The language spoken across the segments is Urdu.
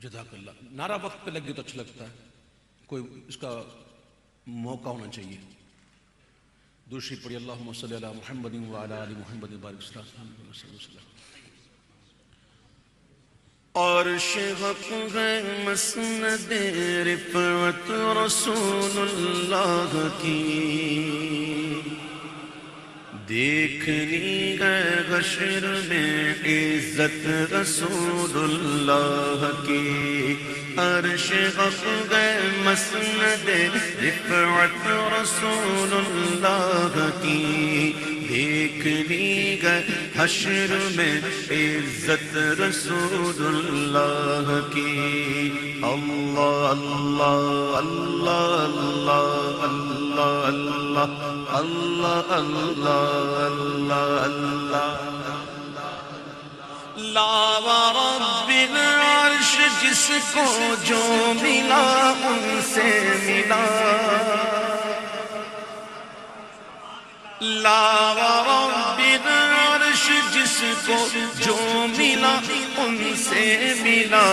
جزاک اللہ. نعرہ وقت پہ لگے تو اچھا لگتا ہے, کوئی اس کا موقع ہونا چاہیے. دوسری پڑھی اللہم صلی علی محمد وعلی آل محمد بارک صلی اللہ علیہ وسلم. عرش حق ہے مسند رفعت رسول اللہ کی, دیکھنی ہے حشر میں عزت رسول اللہ کی. عرش حق ہے مسند رفعت رسول اللہ کی, دیکھنی ہے حشر میں عزت رسول اللہ کی. اللہ اللہ اللہ اللہ اللہ اللہ اللہ اللہ اللہ. لا ورب العرش جس کو جو ملا ان سے ملا, لا ورب العرش جس کو جو ملا ان سے ملا.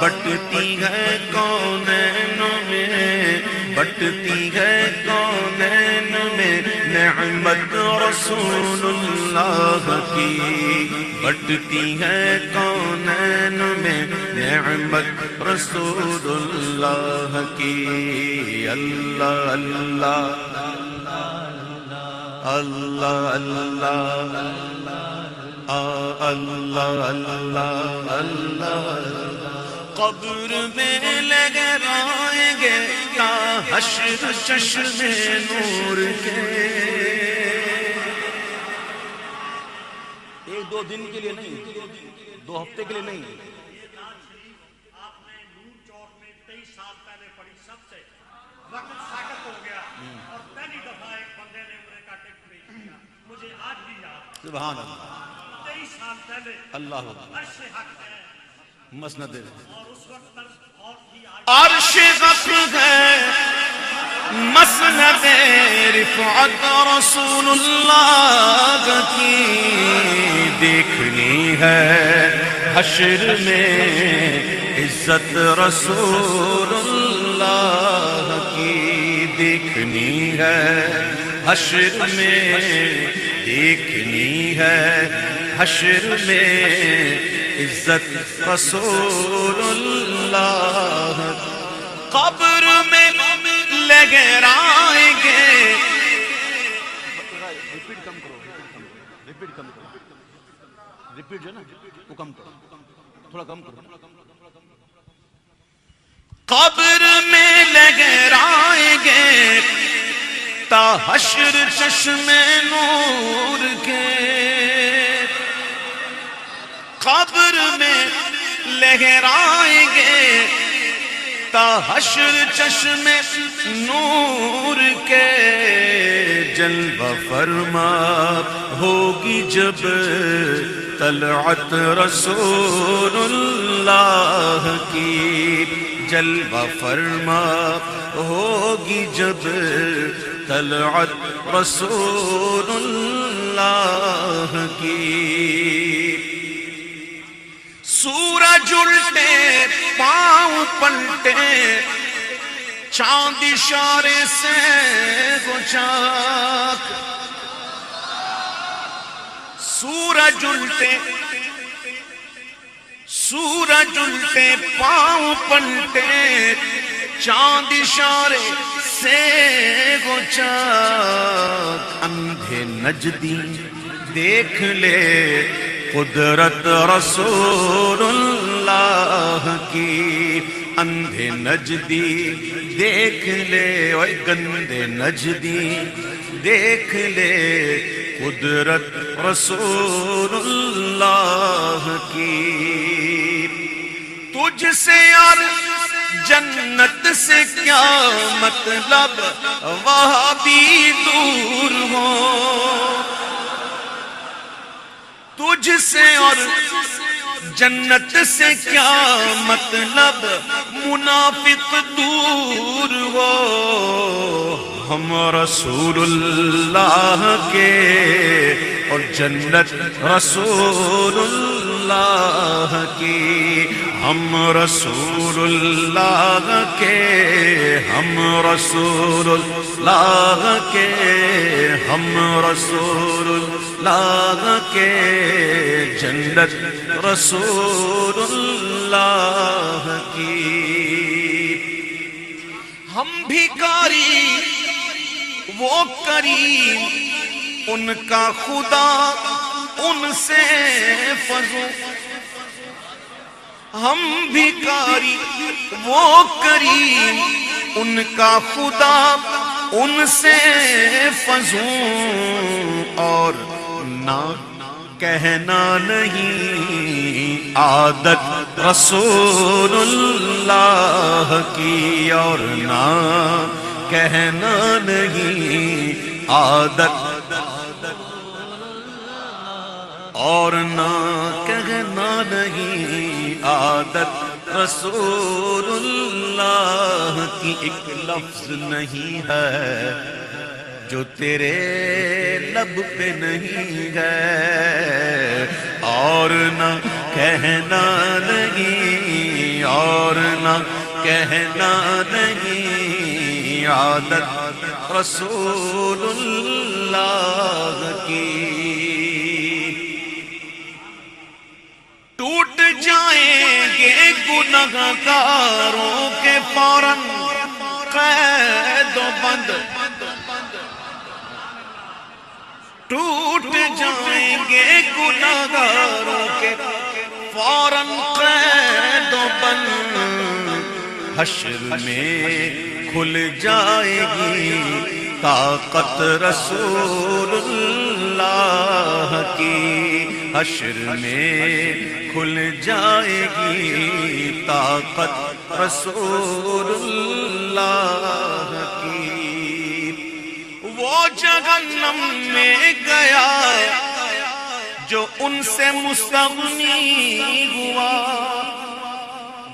بٹتی ہے کونین میں, بٹتی ہے کونین میں نعمت رسول اللہ کی, بٹتی ہے کونین میں نعمت رسول اللہ کی. اللہ اللہ اللہ اللہ اللہ اللہ اللہ. قبر میں لگرائیں گے یا حشر چشم نور کے. ایک دو دن کے لیے نہیں, 2 ہفتے کے لیے نہیں. آپ نے نور چوک میں 23 سال پہلے پڑھی, سب سے وقت ساکت ہو گیا اور پہلی دفعہ ایک بندے نے عمرے کا ٹکٹ پیش کیا, مجھے آج بھی یاد. سبحان اللہ. 23 سال پہلے اللہ عرش حق ہے مسند. اور اس وقت تک اور بھی عرش حق ہے مسند رفعت رسول اللہ کی, دیکھنی ہے حشر میں عزت رسول اللہ کی. دیکھنی ہے حشر میں, دیکھنی ہے حشر میں عزت رسول اللہ. قبر میں لگرائیں گے. ریپیٹ کم کرو, ریپیٹ کم کرو, ریپیٹ جو ہے نا وہ کم کرو, تھوڑا کم کرو. قبر میں لگرائیں گے تا حشر چشم نور کے. قبر میں لگرائیں گے تا حشر چشم نور کے. جلوہ فرما ہوگی جب طلعت رسول اللہ کی, جلوہ فرما ہوگی جب طلعت رسول اللہ کی. سورج الٹے پاؤں پلٹے, چاند اشارے سے وہ چاک. سورج الٹے پاؤں پلٹے, چاند اشارے سے وہ چاک. اندھے نجدی دیکھ لے قدرت رسول اللہ کی. اندھے نجدی دیکھ لے, اوے گندے نجدی دیکھ لے قدرت رسول اللہ کی. تجھ سے اور جنت سے کیا مطلب وہاں بھی دور ہو. تجھ سے اور جنت سے کیا مطلب منافق دور ہو. ہم رسول اللہ کے اور جنت رسول اللہ اللہ کی، ہم رسول اللہ کے، ہم رسول اللہ کے، ہم رسول اللہ کے، جنت رسول اللہ کی۔ ہم بھکاری وہ کریم، ان کا خدا ان سے فضو، ہم بھکاری وہ کریم، ان کا خدا ان سے فضو، اور نہ کہنا نہیں عادت رسول اللہ کی، اور نہ کہنا نہیں عادت، اور نہ کہنا نہیں عادت رسول اللہ کی۔ ایک لفظ نہیں ہے جو تیرے لب پہ نہیں ہے، اور نہ کہنا نہیں، اور نہ کہنا نہیں عادت رسول اللہ کی۔ ٹوٹ جائیں گے گنہگاروں کے فوراً قید و بند، ٹوٹ جائیں گے گنہگاروں کے فوراً قید و بند، حشر میں کھل جائے گی طاقت رسول اللہ کی، حشر میں کھل جائے گی طاقت رسول اللہ کی۔ وہ جہنم میں گیا جو ان سے مستغنی ہوا،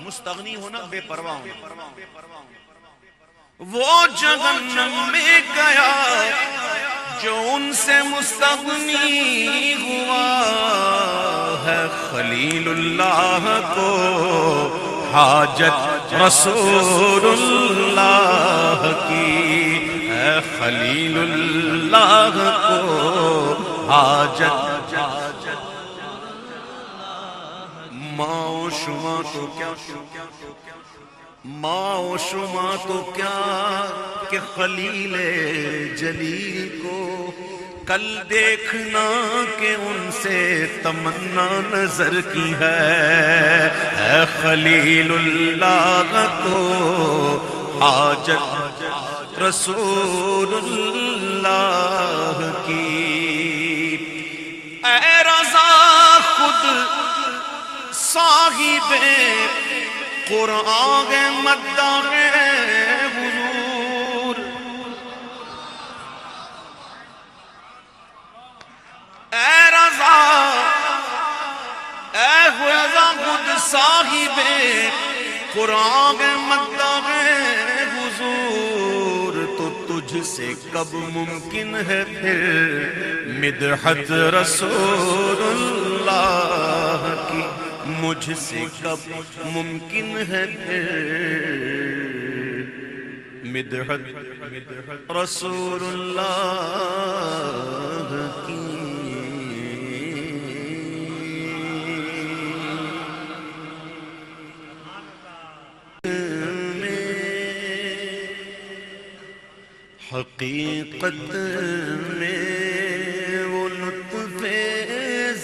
مستغنی ہونا بے پرواہ ہونا، وہ جہنم میں گیا جو ان سے مستغنی ہوا ہے، خلیل اللہ کو حاجت رسول اللہ کی، ہے خلیل اللہ کو حاجت۔ ماں و شما تو کیا، ماں و شما تو کیا کہ خلیل جلیل کو کل دیکھنا کہ ان سے تمنا نظر کی ہے، اے خلیل اللہ کو حاجت رسول اللہ کی۔ اے رضا خود صاحب قرآن مداح حضور، اے رضا، اے رضا خود صاحب قرآن مداح حضور، تو تجھ سے کب ممکن ہے پھر مدحت رسول اللہ کی، مجھ سے کب ممکن ہے پھر مدحت رسول اللہ کی۔ حقیقت میں وہ لطف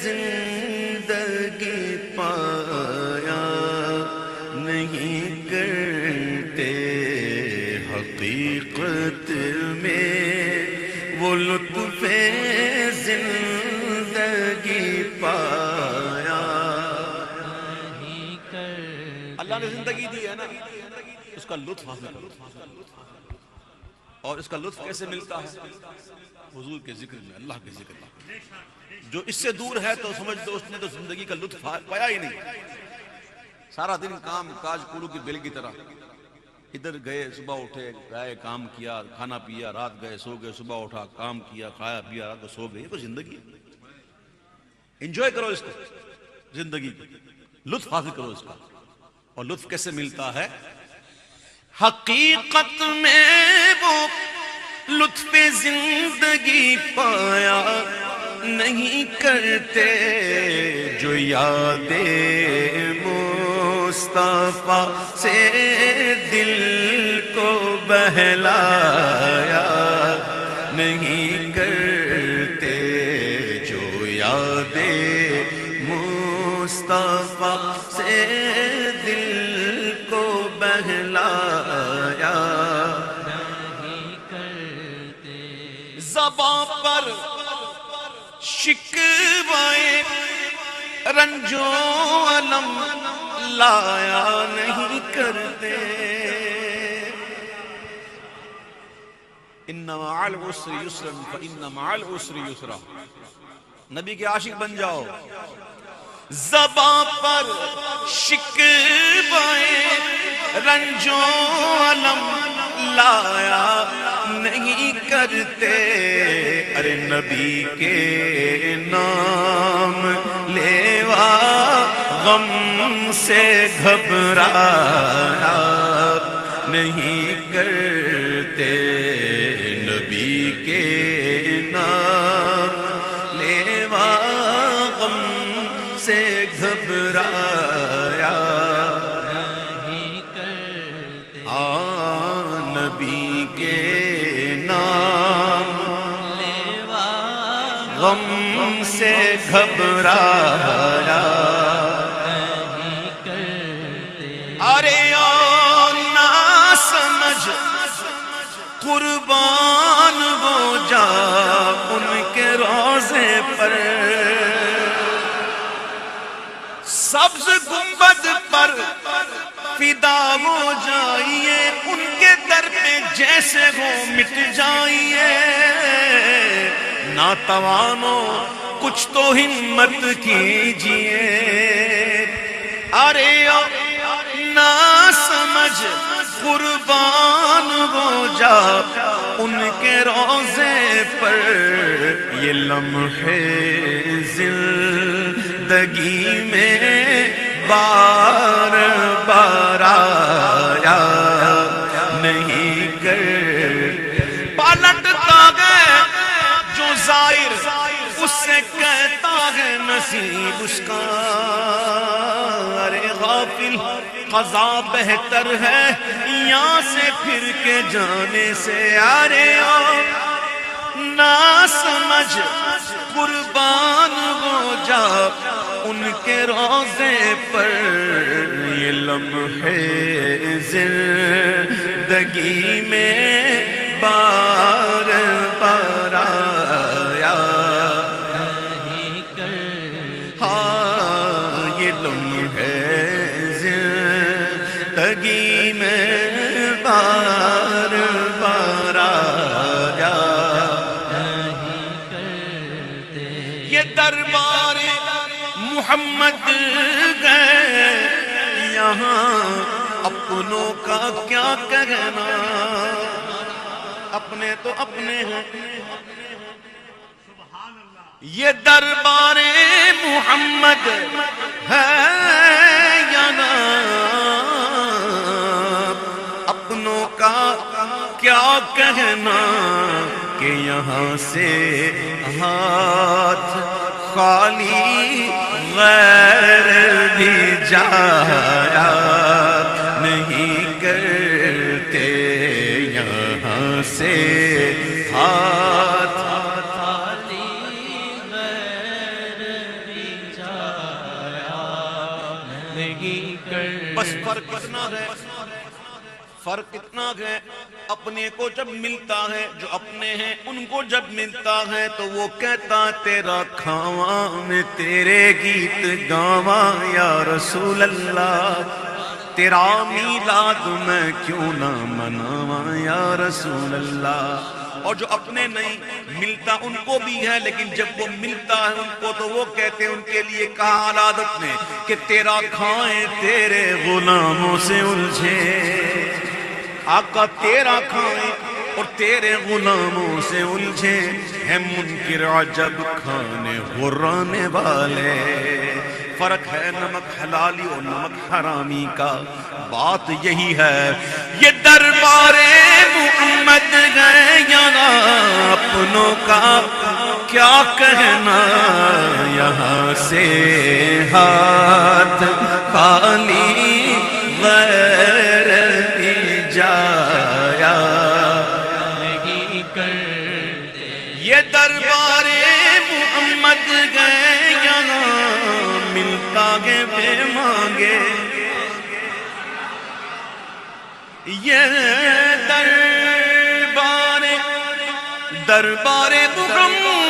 زندگی پایا نہیں کرتے، حقیقت میں وہ لطف زندگی پایا نہیں کرتے۔ اللہ نے زندگی دی ہے نا، اس کا لطف حاصل کرو، اور اس کا لطف کیسے ملتا ہے؟ حضور کے ذکر میں، اللہ کے ذکر میں۔ جو اس سے دور ہے تو سمجھ دو اس نے تو زندگی کا لطف پایا ہی نہیں۔ سارا دن کام کاج کولو کی بیل کی طرح، ادھر گئے صبح اٹھے گئے کام کیا کھانا پیا، رات گئے سو گئے، صبح اٹھا کام کیا کھایا پیا، رات کو سو گئے، یہ کوئی زندگی ہے؟ انجوائے کرو اس کو، زندگی لطف حاصل کرو اس کا. اور لطف کیسے ملتا ہے؟ حقیقت میں وہ لطف زندگی پایا نہیں کرتے جو یاد مصطفیٰ سے دل کو بہلایا نہیں کرتے، جو یاد مصطفیٰ سے دل کو بہلایا نہیں کرتے. زباں پر شکوائے رنجو علم لایا نہیں کرتے. ان مع العسر یسرا فان مع العسر یسرا. نبی کے عاشق بن جاؤ. زباں پر شکوائے رنجو علم لایا نہیں کرتے. ارے نبی کے نام لیوا غم سے گھبرایا نہیں کرتے. نبی کے نام لیوا غم سے گھبرایا نہیں کرتے. نبی کے نام لیوا غم سے گھبرایا نہیں کرتے. ارے او نا سمجھ قربان ہو جا ان کے روزے پر، سبز گنبد پر فدا ہو جائیے، ان کے در پہ جیسے ہو مٹ جائیے. ناتوانو کچھ تو ہمت کیجیے. ارے نا سمجھ قربان ہو جا ان کے روزے پر. یہ لمحے زندگی میں بار بار آیا نہیں کر. پلٹتا ہے جو ظاہر اس سے کہتا ہے نصیب اس کا. ارے غافل قضا بہتر ہے یہاں سے پھر کے جانے سے. ارے نا سمجھ قربان ہو جا ان کے روزے پر. یہ لمحے زندگی میں بار بار آیا نہیں کر. ہاں یہ لمحے زندگی میں بار بار آیا نہیں کرتے. یہ دربار محمد گئے یہاں اپنوں کا کیا کہنا. اپنے تو اپنے ہیں. یہ دربار محمد ہے یہاں اپنوں کا کیا کہنا کہ یہاں سے ہاتھ خالی غیر بھی جایا نہیں کرتے. یہاں سے ہاتھ خالی غیر بھی جایا نہیں کرتے. بس فرق اتنا ہے، فرق اتنا ہے اپنے کو جب ملتا ہے، جو اپنے ہیں ان کو جب ملتا ہے تو وہ کہتا تیرا کھاواں میں تیرے گیت گاواں یا رسول اللہ، تیرا میلاد میں کیوں نہ مناواں یا رسول اللہ. اور جو اپنے نہیں ملتا ان کو بھی ہے، لیکن جب وہ ملتا ہے ان کو تو وہ کہتے ہیں، ان کے لیے کہا عادت میں کہ تیرا کھائیں تیرے غلاموں سے الجھے. آقا تیرا کھائیں اور تیرے غلاموں سے الجھے. ہے منکر عجب کھانے غرانے والے، فرق ہے نمک حلالی اور نمک حرامی کا، بات یہی ہے۔ یہ دربار محمد ہے یہاں اپنوں کا کیا کہنا، یہاں سے ہاتھ خالی غیر کی جایا نہیں کرتے۔ یہ دربار محمد گئے یہاں ملتا گے بے مانگے، یہ دربار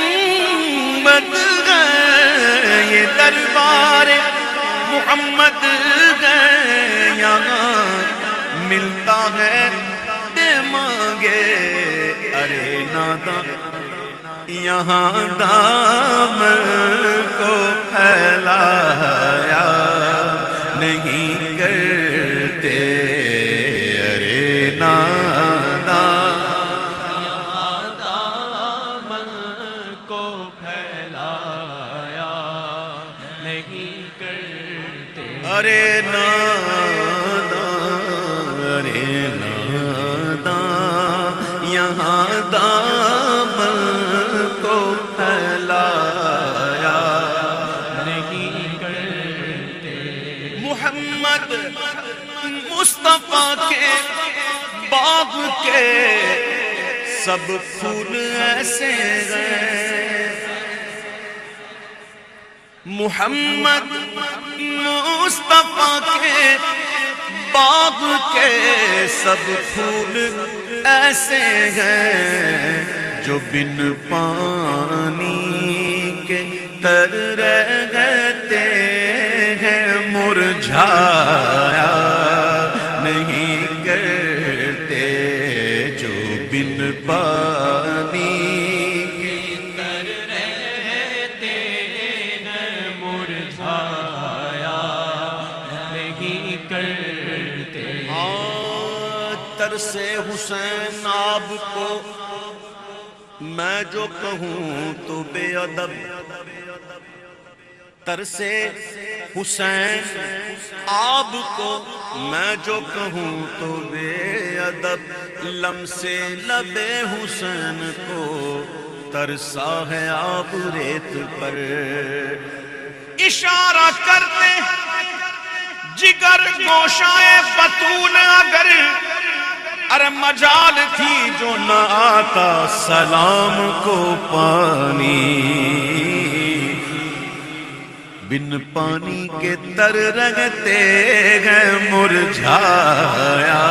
محمد گئے، یہ دربار محمد گئے یہاں ملتا ہے دے مانگے۔ ارے ناداں یہاں دامن کو پھیلایا نہیں کرتے، ارے ناداں یہاں دامن کو پھیلایا نہیں کرتے، ارے ناداں، ارے ناداں یہاں دامن کو پھیلایا نہیں کرتے۔ محمد مصطفیٰ کے باغ کے سب پھول ایسے گئے، محمد مصطفیٰ کے باغ کے سب پھول ایسے ہیں جو بن پانی کے تر رہتے ہیں، مرجھایا نہیں کرتے، جو بن پانی کے تر رہتے ہیں، مرجھایا نہیں کرتے۔ ترس حسین آب کو میں جو کہوں تو بے ادب، ترس حسین آب کو میں جو کہوں تو بے ادب، لمس لب حسین کو ترسا ہے آب ریت پر، اشارہ کرتے جگر گوشائے بطول اگر، ارے مجال تھی جو نہ آتا سلام کو پانی، بن پانی کے تر رہتے ہیں، مرجھایا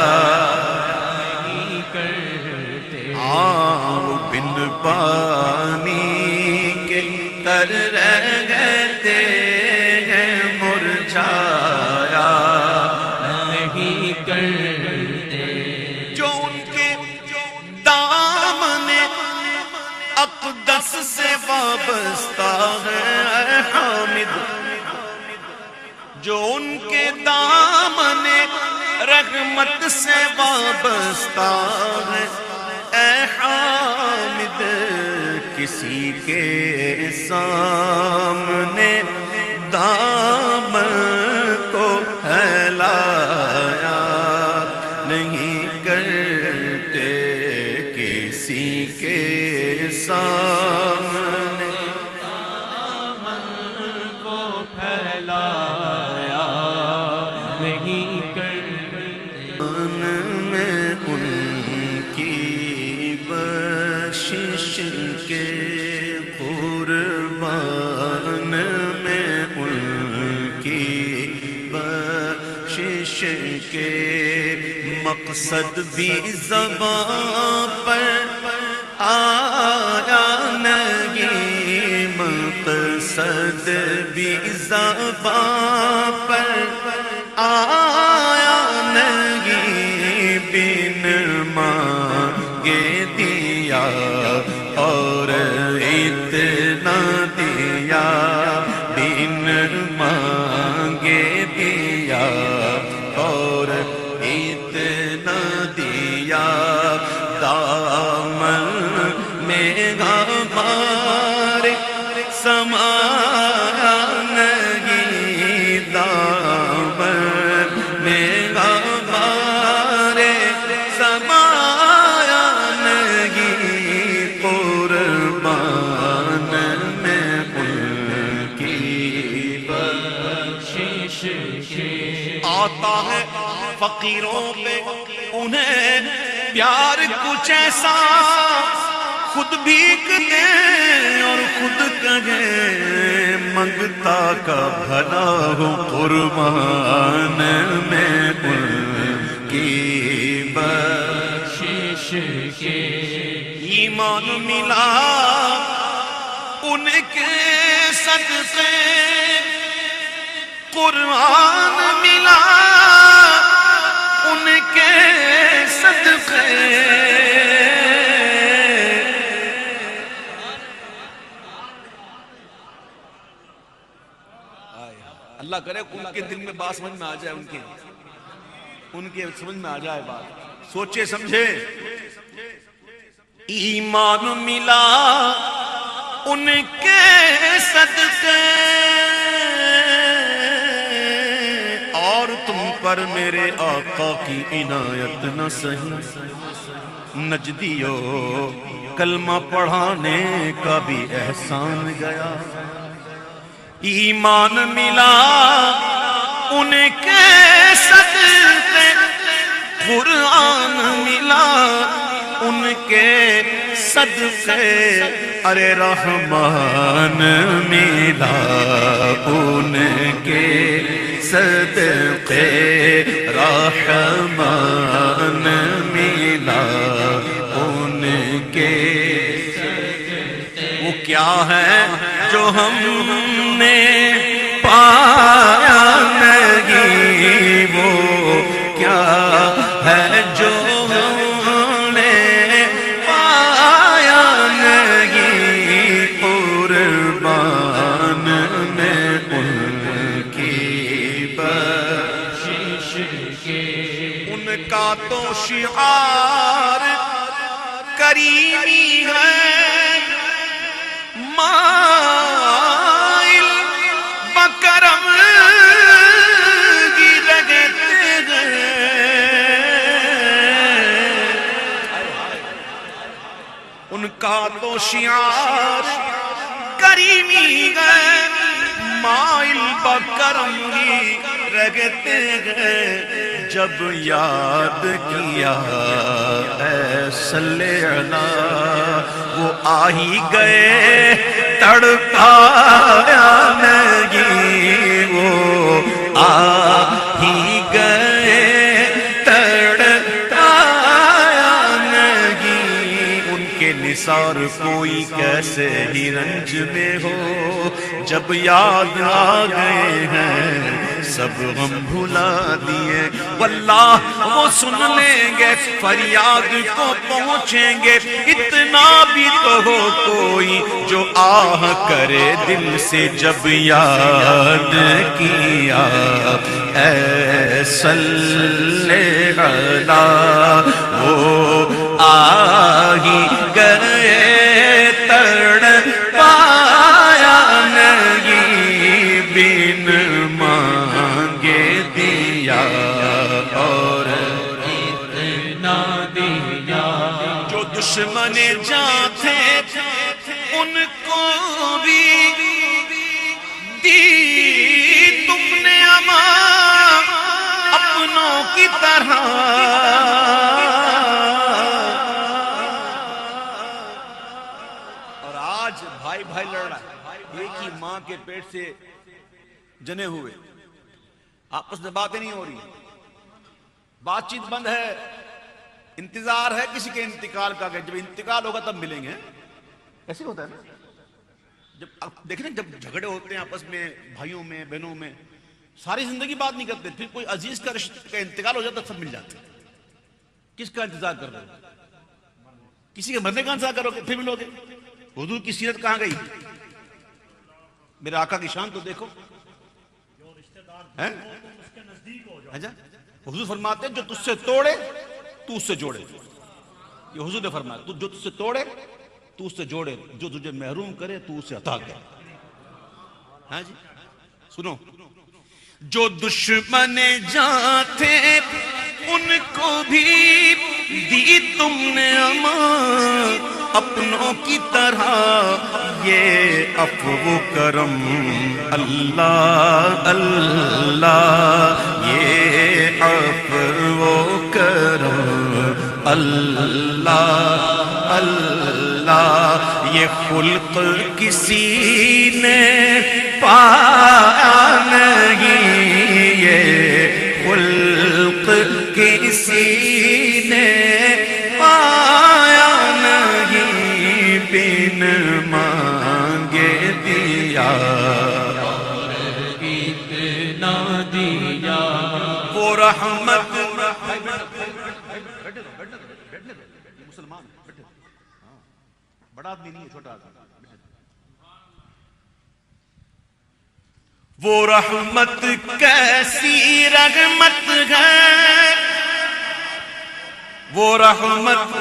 نہیں کرتے، وہ بن پانی کے تر رہتے ہیں، مرجھایا نہیں کرتے۔ جو ان کے دامن اقدس سے وابستہ ہے اے حامد، جو ان کے دامن رحمت سے وابستہ ہے اے حامد، کسی کے سامنے دامن کو پھیلایا نہیں کرتے، کسی کے سامنے دامن کو پھیلایا نہیں کرتے۔ میں ان کی بخشش کے قربان، میں ان کی بخشش کے مقصد بھی زبان پر آیا نہیں، مقصد بھی زبان پر آیا نہیں، بن مانگے دیا اور اتنا دیا، بن مانگے دیا اور اتنا دیا، دامن میں ہمارے سمایا نہیں آتا ہے فقیروں پہ انہیں پیار کچھ ایسا خود بھیک دے اور خود کہے منگتا کا بھلا ہو قربان میں ان کی بخشش کے ایمان ملا ان کے صدقے قرآن ملا ان کے صدقے اللہ کرے ان کے دل میں بات سمجھ میں آ جائے ان کے سمجھ میں آ جائے بات سوچے سمجھے ایمان ملا ان کے صدقے اور تم پر میرے آقا کی عنایت نہ سہی نجدیو کلمہ پڑھانے کا بھی احسان گیا ایمان ملا ان کے صدقے قرآن ملا ان کے صدقے ارے رحمان ملا ان کے صدقے رحمان ملا ان کے وہ کیا ہے جو ہم نے پایا نہیں وہ کیا ہے جو ہم نے پایا نہیں قربان میں ان کی بخشش کے ان کا تو شعار کریمی ہے مائل بکرم کی رگتے ہیں ان کا تو شعار کریمی ہے مائل بکرم کی رگتے ہیں جب یاد کیا اے صلی اللہ وہ آ ہی گئے تڑپایا نہیں وہ آ ہی گئے تڑپایا نہیں ان کے نثار کوئی کیسے ہی رنج میں ہو جب یاد آ گئے ہیں سب غم بھلا دیے واللہ وہ سن لیں گے فریاد کو پہنچیں گے اتنا بھی تو ہو کوئی جو آہ کرے دل سے جب یاد کیا اے صلی اللہ وہ آ ہی گئے تڑپایا نہیں بن مانگے دیا اور اتنا دیا جو دشمن جاں تھے ان کو بھی دی تم نے امان اپنوں کی طرح اور آج بھائی بھائی لڑ رہا ہے ایک ہی ماں کے پیٹ سے جنے ہوئے آپس میں باتیں نہیں ہو رہی بات چیت بند ہے انتظار ہے کسی کے انتقال کا کہ جب انتقال ہوگا تب ملیں گے ایسے ہوتا ہے نا جب آپ دیکھیں نا جب جھگڑے ہوتے ہیں آپس میں بھائیوں میں بہنوں میں ساری زندگی بات نہیں کرتے پھر کوئی عزیز کا رشتہ کا انتقال ہو جاتا سب مل جاتے ہیں کس کا انتظار کر رہے ہو کسی کے مرنے کا انتظار کرو گے پھر ملو گے حضور کی سیرت کہاں گئی میرے آقا کی شان تو دیکھو حضور فرماتے ہیں جو تجھ سے توڑے تو اس سے جوڑے یہ حضور نے فرمایا جو تجھ سے توڑے تو اس سے جوڑے جو تجھے محروم کرے تو اسے عطا کرے ہاں جی سنو جو دشمن جاں تھے ان کو بھی دی تم نے امان اپنوں کی طرح یہ عفو کرم اللہ اللہ یہ عفو کرم اللہ اللہ یہ خلق کسی نے پایا نہیں یہ خلق کسی نے پایا نہیں بن مانگے دیا اتنا دیا وہ رحمت مسلمان بیٹھے بڑا آدمی نہیں ہے چھوٹا آدمی وہ رحمت کیسی رحمت ہے وہ رحمت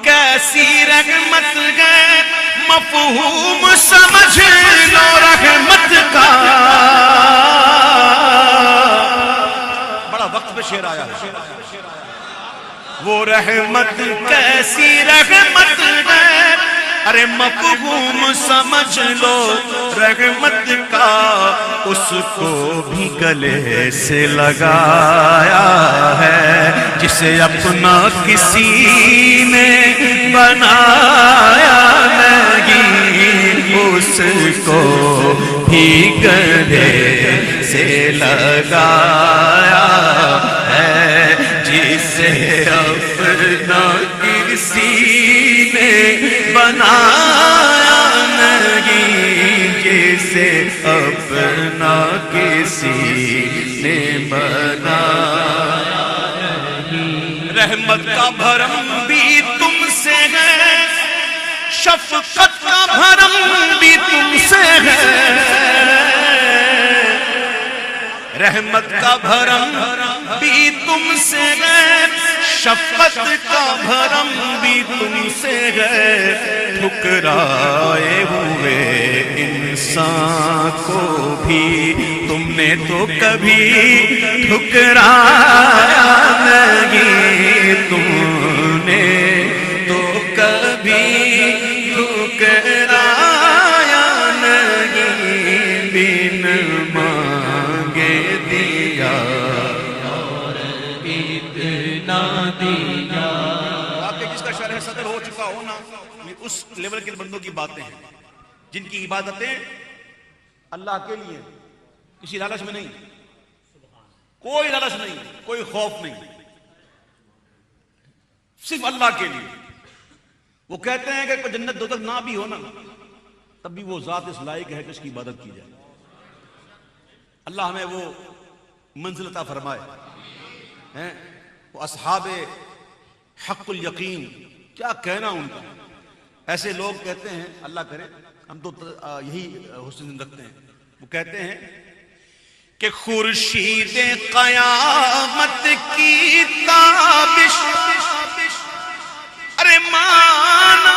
کیسی رحمت ہے مفہوم سمجھ لو رحمت کا بڑا وقت پہ شعر آیا ہے وہ رحمت کیسی رحمت ہے ارے مفہوم سمجھ لو رحمت کا اس کو بھی گلے سے لگایا ہے جسے اپنا کسی نے بنایا نہیں اس کو بھی گلے سے لگایا ہے جسے اپنا کسی نے بنایا نہیں جسے اپنا کسی نے بنایا نہیں رحمت کا بھرم بھی تم سے ہے شفقت کا بھرم بھی تم سے ہے رحمت کا بھرم بھی تم سے ہے شفقت کا بھرم بھی تم سے ہے ٹھکرائے ہوئے انسان کو بھی تم نے تو کبھی ٹھکرایا نہیں تم نے تو کبھی ٹھکرایا نہیں بن مانگے دیا واقعی جس کا شرح صدر ہو چکا ہو نا اس لیول کے بندوں کی باتیں ہیں جن کی عبادتیں اللہ کے لیے کسی لالچ میں نہیں کوئی لالچ نہیں کوئی خوف نہیں صرف اللہ کے لیے وہ کہتے ہیں کہ کوئی جنت دوزخ نہ بھی ہو نا تب بھی وہ ذات اس لائق ہے کہ اس کی عبادت کی جائے اللہ ہمیں وہ منزل عطا فرمائے وہ اصحاب حق الیقین کیا کہنا ان کا ایسے لوگ کہتے ہیں اللہ کرے ہم تو یہی حسن رکھتے ہیں وہ کہتے ہیں کہ خورشید قیامت کی تابش ارے مانا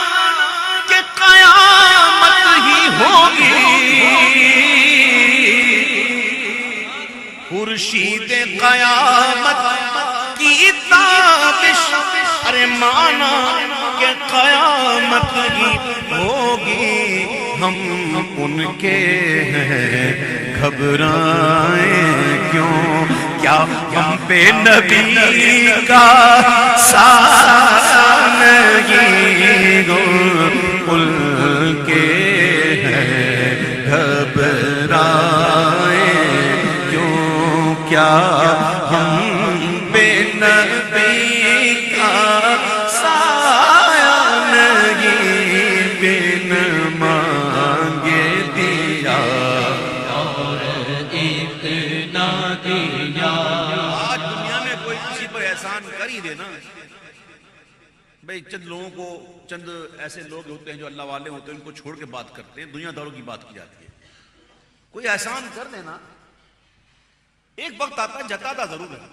کہ قیامت ہی ہوگی خورشید قیامت کی تابش ارے مانا کہ قیامت ہی ہوگی ہم ان کے ہیں گھبرائیں کیوں کیا ہم پہ نبی کا سایہ نہیں ان کے ہیں گھبرائیں کیوں کیا ہم پہ نبی کا سایہ نہیں بن مانگے دیا آج دنیا میں کوئی کسی پر احسان کر ہی دے نا بھئی چند لوگوں کو چند ایسے لوگ ہوتے ہیں جو اللہ والے ہوتے ہیں ان کو چھوڑ کے بات کرتے ہیں دنیا داروں کی بات کی جاتی ہے کوئی احسان کر دینا ایک وقت آتا ہے جتاتا ضرور ہے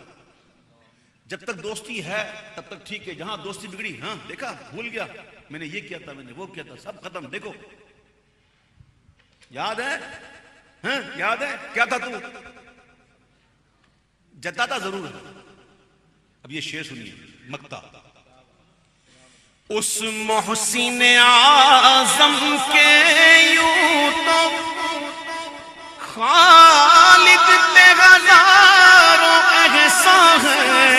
جب تک دوستی ہے تب تک ٹھیک ہے جہاں دوستی بگڑی ہاں دیکھا بھول گیا میں نے یہ کیا تھا میں نے وہ کیا تھا سب ختم دیکھو یاد ہے ہاں یاد ہے کیا تھا تو جتاتا ضرور ہے اب یہ شعر سنیے مکتا اس محسن اعظم کے یوں تو خالد پہ ہزاروں احسان ہے،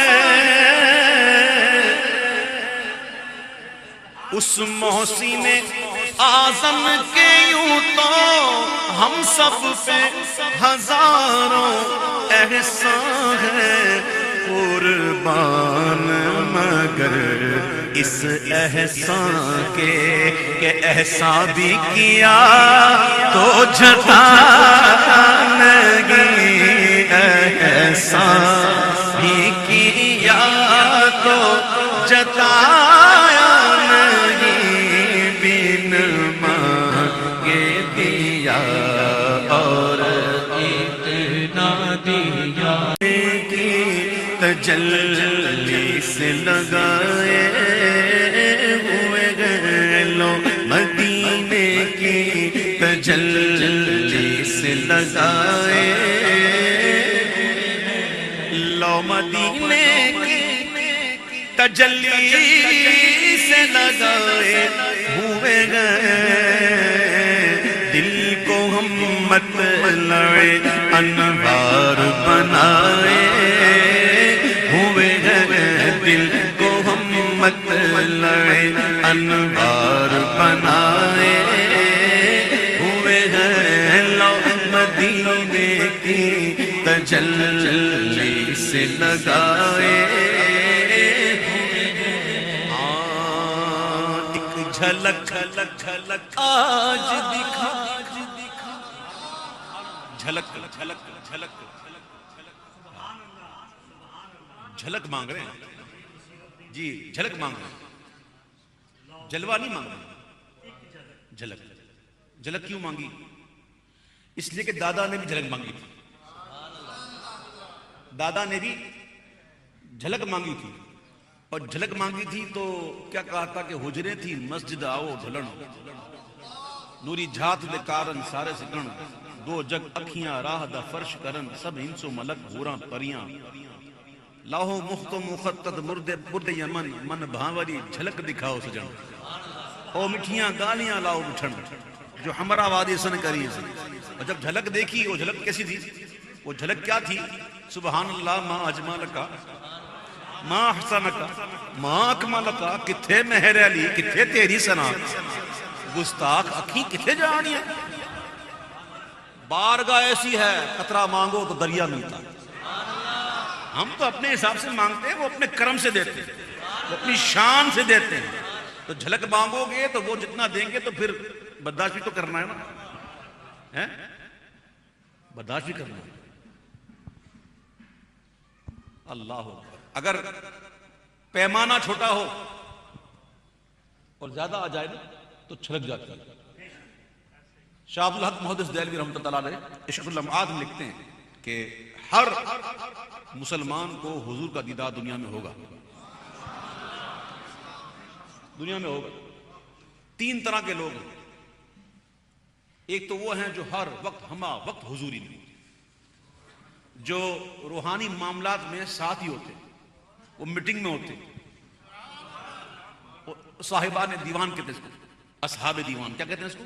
اس محسن اعظم کے یوں تو ہم سب پہ ہزاروں احسان ہے، قربان مگر اس احسان کے کہ احسان بھی کیا تو جتایا نہیں، احسان بھی کیا تو جتایا نہیں، بن مانگے دیا اور اتنا دیا کی تجلی سے لگائے ہوئے گئے لو مدینے کی تجلی سے لگائے، لو مدینے کی تجلی سے لگائے ہوئے گئے، دل کو ہم مطلع انوار بنائے ہوئے گئے، دل کو ہم مطلع انوار بنائے ہوئے گئے، لو مدینے کی تجلی سے لگائے، ایک جھلک جھلک جھلک آج دکھا، جھلک جھلک جھلک جھلک مانگ رہے ہیں جی، جھلک مانگ رہے ہیں، جلوہ نہیں مانگ رہے، جھلک جھلک کیوں مانگی؟ اس لیے کہ دادا نے بھی جھلک مانگی تھی، دادا نے بھی جھلک مانگی تھی، اور جھلک مانگی تھی تو کیا کہا تھا کہ حجرے تھی مسجد آؤ ڈھلن، نوری جھات دے کارن سارے سکن، دو جگ اکھیاں راہ دا فرش کرن، سب انس و ملک گھوراں پریاں، لاہو مخت و مخطط مرد یمن، من بھاوری جھلک دکھاؤ سجن، او مٹھیاں گالیاں لاؤ مٹھن، جو ہمرا وادی سن کری سی، اور جب جھلک دیکھی وہ جھلک کیسی تھی؟ وہ جھلک کیا تھی؟ سبحان اللہ، ما اجمالکا ما احسنکا ما اکملکا، کتھے مہر علی، کتھے تیری سنا، گستاخ اکھیں کتھے جانی ہے، بارگاہ ایسی ہے قطرہ مانگو تو دریا ملتا، ہم تو اپنے حساب سے مانگتے ہیں، وہ اپنے کرم سے دیتے ہیں، وہ اپنی شان سے دیتے ہیں، تو جھلک مانگو گے تو وہ جتنا دیں گے تو پھر برداشت بھی تو کرنا ہے نا، برداشت بھی کرنا ہے، اللہ اگر پیمانہ چھوٹا ہو اور زیادہ آ جائے نا تو چھلک جاتی ہے۔ شاہ عبدالحق محدث دہلوی رحمۃ اللہ علیہ عشق اللمعات میں لکھتے ہیں کہ ہر مسلمان کو حضور کا دیدار دنیا میں ہوگا، دنیا میں ہوگا۔ تین طرح کے لوگ ہیں، ایک تو وہ ہیں جو ہر وقت ہمہ وقت حضوری میں، جو روحانی معاملات میں ساتھ ہی ہوتے، وہ میٹنگ میں ہوتے، صاحبان دیوان کہتے ہیں اس کو، اصحاب دیوان، کیا کہتے ہیں اس کو؟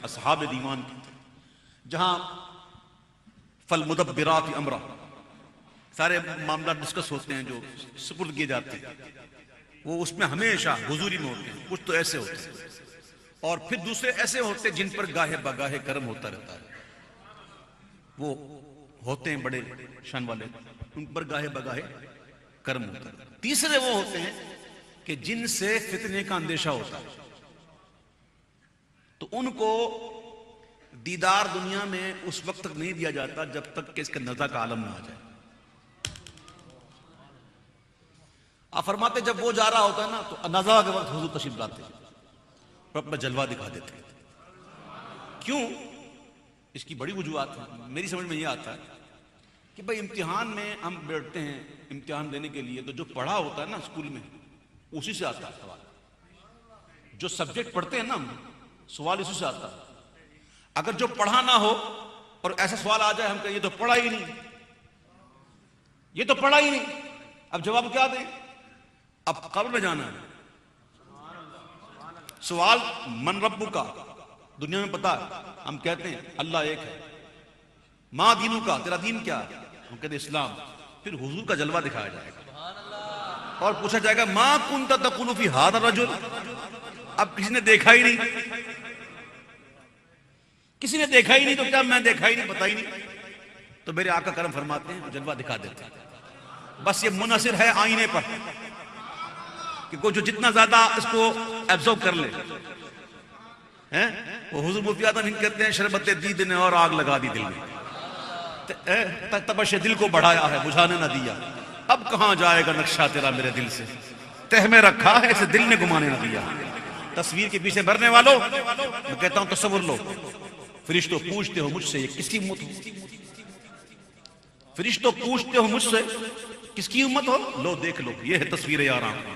اصحاب دیوان کہتے ہیں، جہاں فالمدبرات امرا سارے معاملات ڈسکس ہوتے ہیں، جو سپرد کیے جاتے ہیں، وہ اس میں ہمیشہ حضوری میں ہوتے ہیں۔ کچھ تو ایسے ہوتے ہیں، اور پھر دوسرے ایسے ہوتے ہیں جن پر گاہے بگاہے کرم ہوتا رہتا ہے، وہ ہوتے ہیں بڑے شان والے، ان پر گاہے بگاہے کرم ہوتا ہے۔ تیسرے وہ ہوتے ہیں کہ جن سے فتنے کا اندیشہ ہوتا ہے، تو ان کو دیدار دنیا میں اس وقت تک نہیں دیا جاتا جب تک کہ اس کا نزا کا عالم نہ آ جائے۔ آپ فرماتے جب وہ جا رہا ہوتا ہے نا تو نزا کے وقت حضور تشریف لاتے اور اپنا جلوہ دکھا دیتے۔ کیوں؟ اس کی بڑی وجوہات ہیں، میری سمجھ میں یہ آتا ہے کہ بھائی امتحان میں ہم بیٹھتے ہیں امتحان دینے کے لیے، تو جو پڑھا ہوتا ہے نا اسکول میں اسی سے آتا ہے سوال، جو سبجیکٹ پڑھتے ہیں نا ہم سوال اسی سے آتا ہے۔ اگر جو پڑھا نہ ہو اور ایسا سوال آ جائے ہم کہیں یہ تو پڑھا ہی نہیں، یہ تو پڑھا ہی نہیں، اب جواب کیا دیں؟ اب قبر میں جانا ہے، سوال من ربو کا دنیا میں پتا ہے، ہم کہتے ہیں اللہ ایک ہے. ماں دینوں کا، تیرا دین کیا ہے؟ ہم کہتے ہیں اسلام. پھر حضور کا جلوہ دکھایا جائے گا اور پوچھا جائے گا ما کنت تقول فی ھذا الرجل. اب کسی نے دیکھا ہی نہیں، کسی نے دیکھا ہی نہیں، تو کیا میں دیکھا ہی نہیں، پتا ہی نہیں. تو میرے آقا کرم فرماتے ہیں جلوہ دکھا دیتے ہیں. بس یہ منحصر ہے آئینے پر کہ کوئی جو جتنا زیادہ اس کو ایبزورب کر لے. وہ حضور مفتی اعظم ہند کہتے ہیں شربت دید نے اور آگ لگا دی دل میں، تبش دل کو بڑھایا ہے بجھانے نہ دیا. اب کہاں جائے گا نقشہ تیرا میرے دل سے، تہ میں رکھا ہے اسے دل نے گمانے نہ دیا. تصویر کے پیچھے بھرنے والوں میں کہتا ہوں تصور لو. فرشتوں پوچھتے ہو مجھ سے یہ کس کی امت ہو؟ فرشتوں پوچھتے ہو مجھ سے کس کی امت ہو؟ لو دیکھ لو، یہ ہے تصویر یار آنکھوں.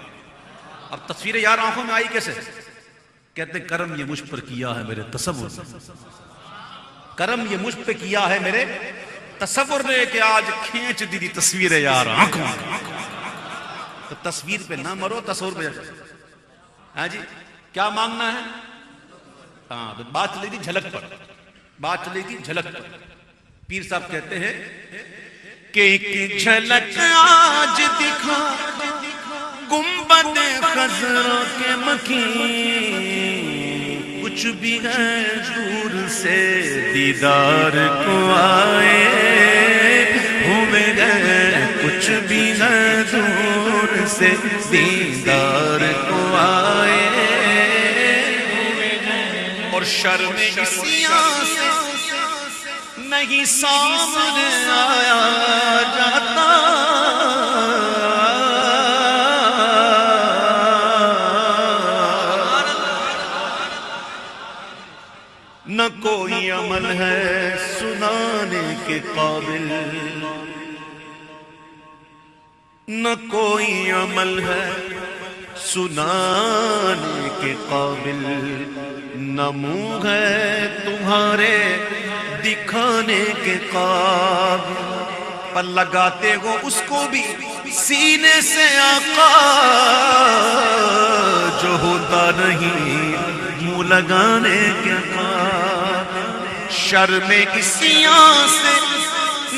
اب تصویر یار آنکھوں میں آئی کیسے؟ کہتے ہیں کرم یہ مجھ پر کیا ہے میرے تصور نے، کرم یہ مجھ پہ کیا ہے میرے تصور نے کہ آج کھینچ دی تھی تصویر یار آنکھوں. تو تصویر پہ نہ مرو، تصور پہ. ہاں جی کیا مانگنا ہے؟ ہاں تو بات چلی تھی جھلک پر، بات چلی تھی جھلک پر. پیر صاحب کہتے ہیں کہ ایک جھلک آج دکھا گنبد خضرا کے مکین، کچھ بھی ہے دور سے دیدار کو آئے ہوئے گئے، کچھ بھی ہے دور سے دیدار کو آئے. اور شرم اسیاں سے نہیں سامنے آیا جاتا، نہ کوئی عمل ہے سنانے کے قابل، نہ کوئی عمل ہے سنانے کے قابل، نہ منہ ہے تمہارے دکھانے کے قابل. پر لگاتے ہو اس کو بھی سینے سے آقا، جو ہوتا نہیں منہ لگانے کے قابل. شرم اسیاں سے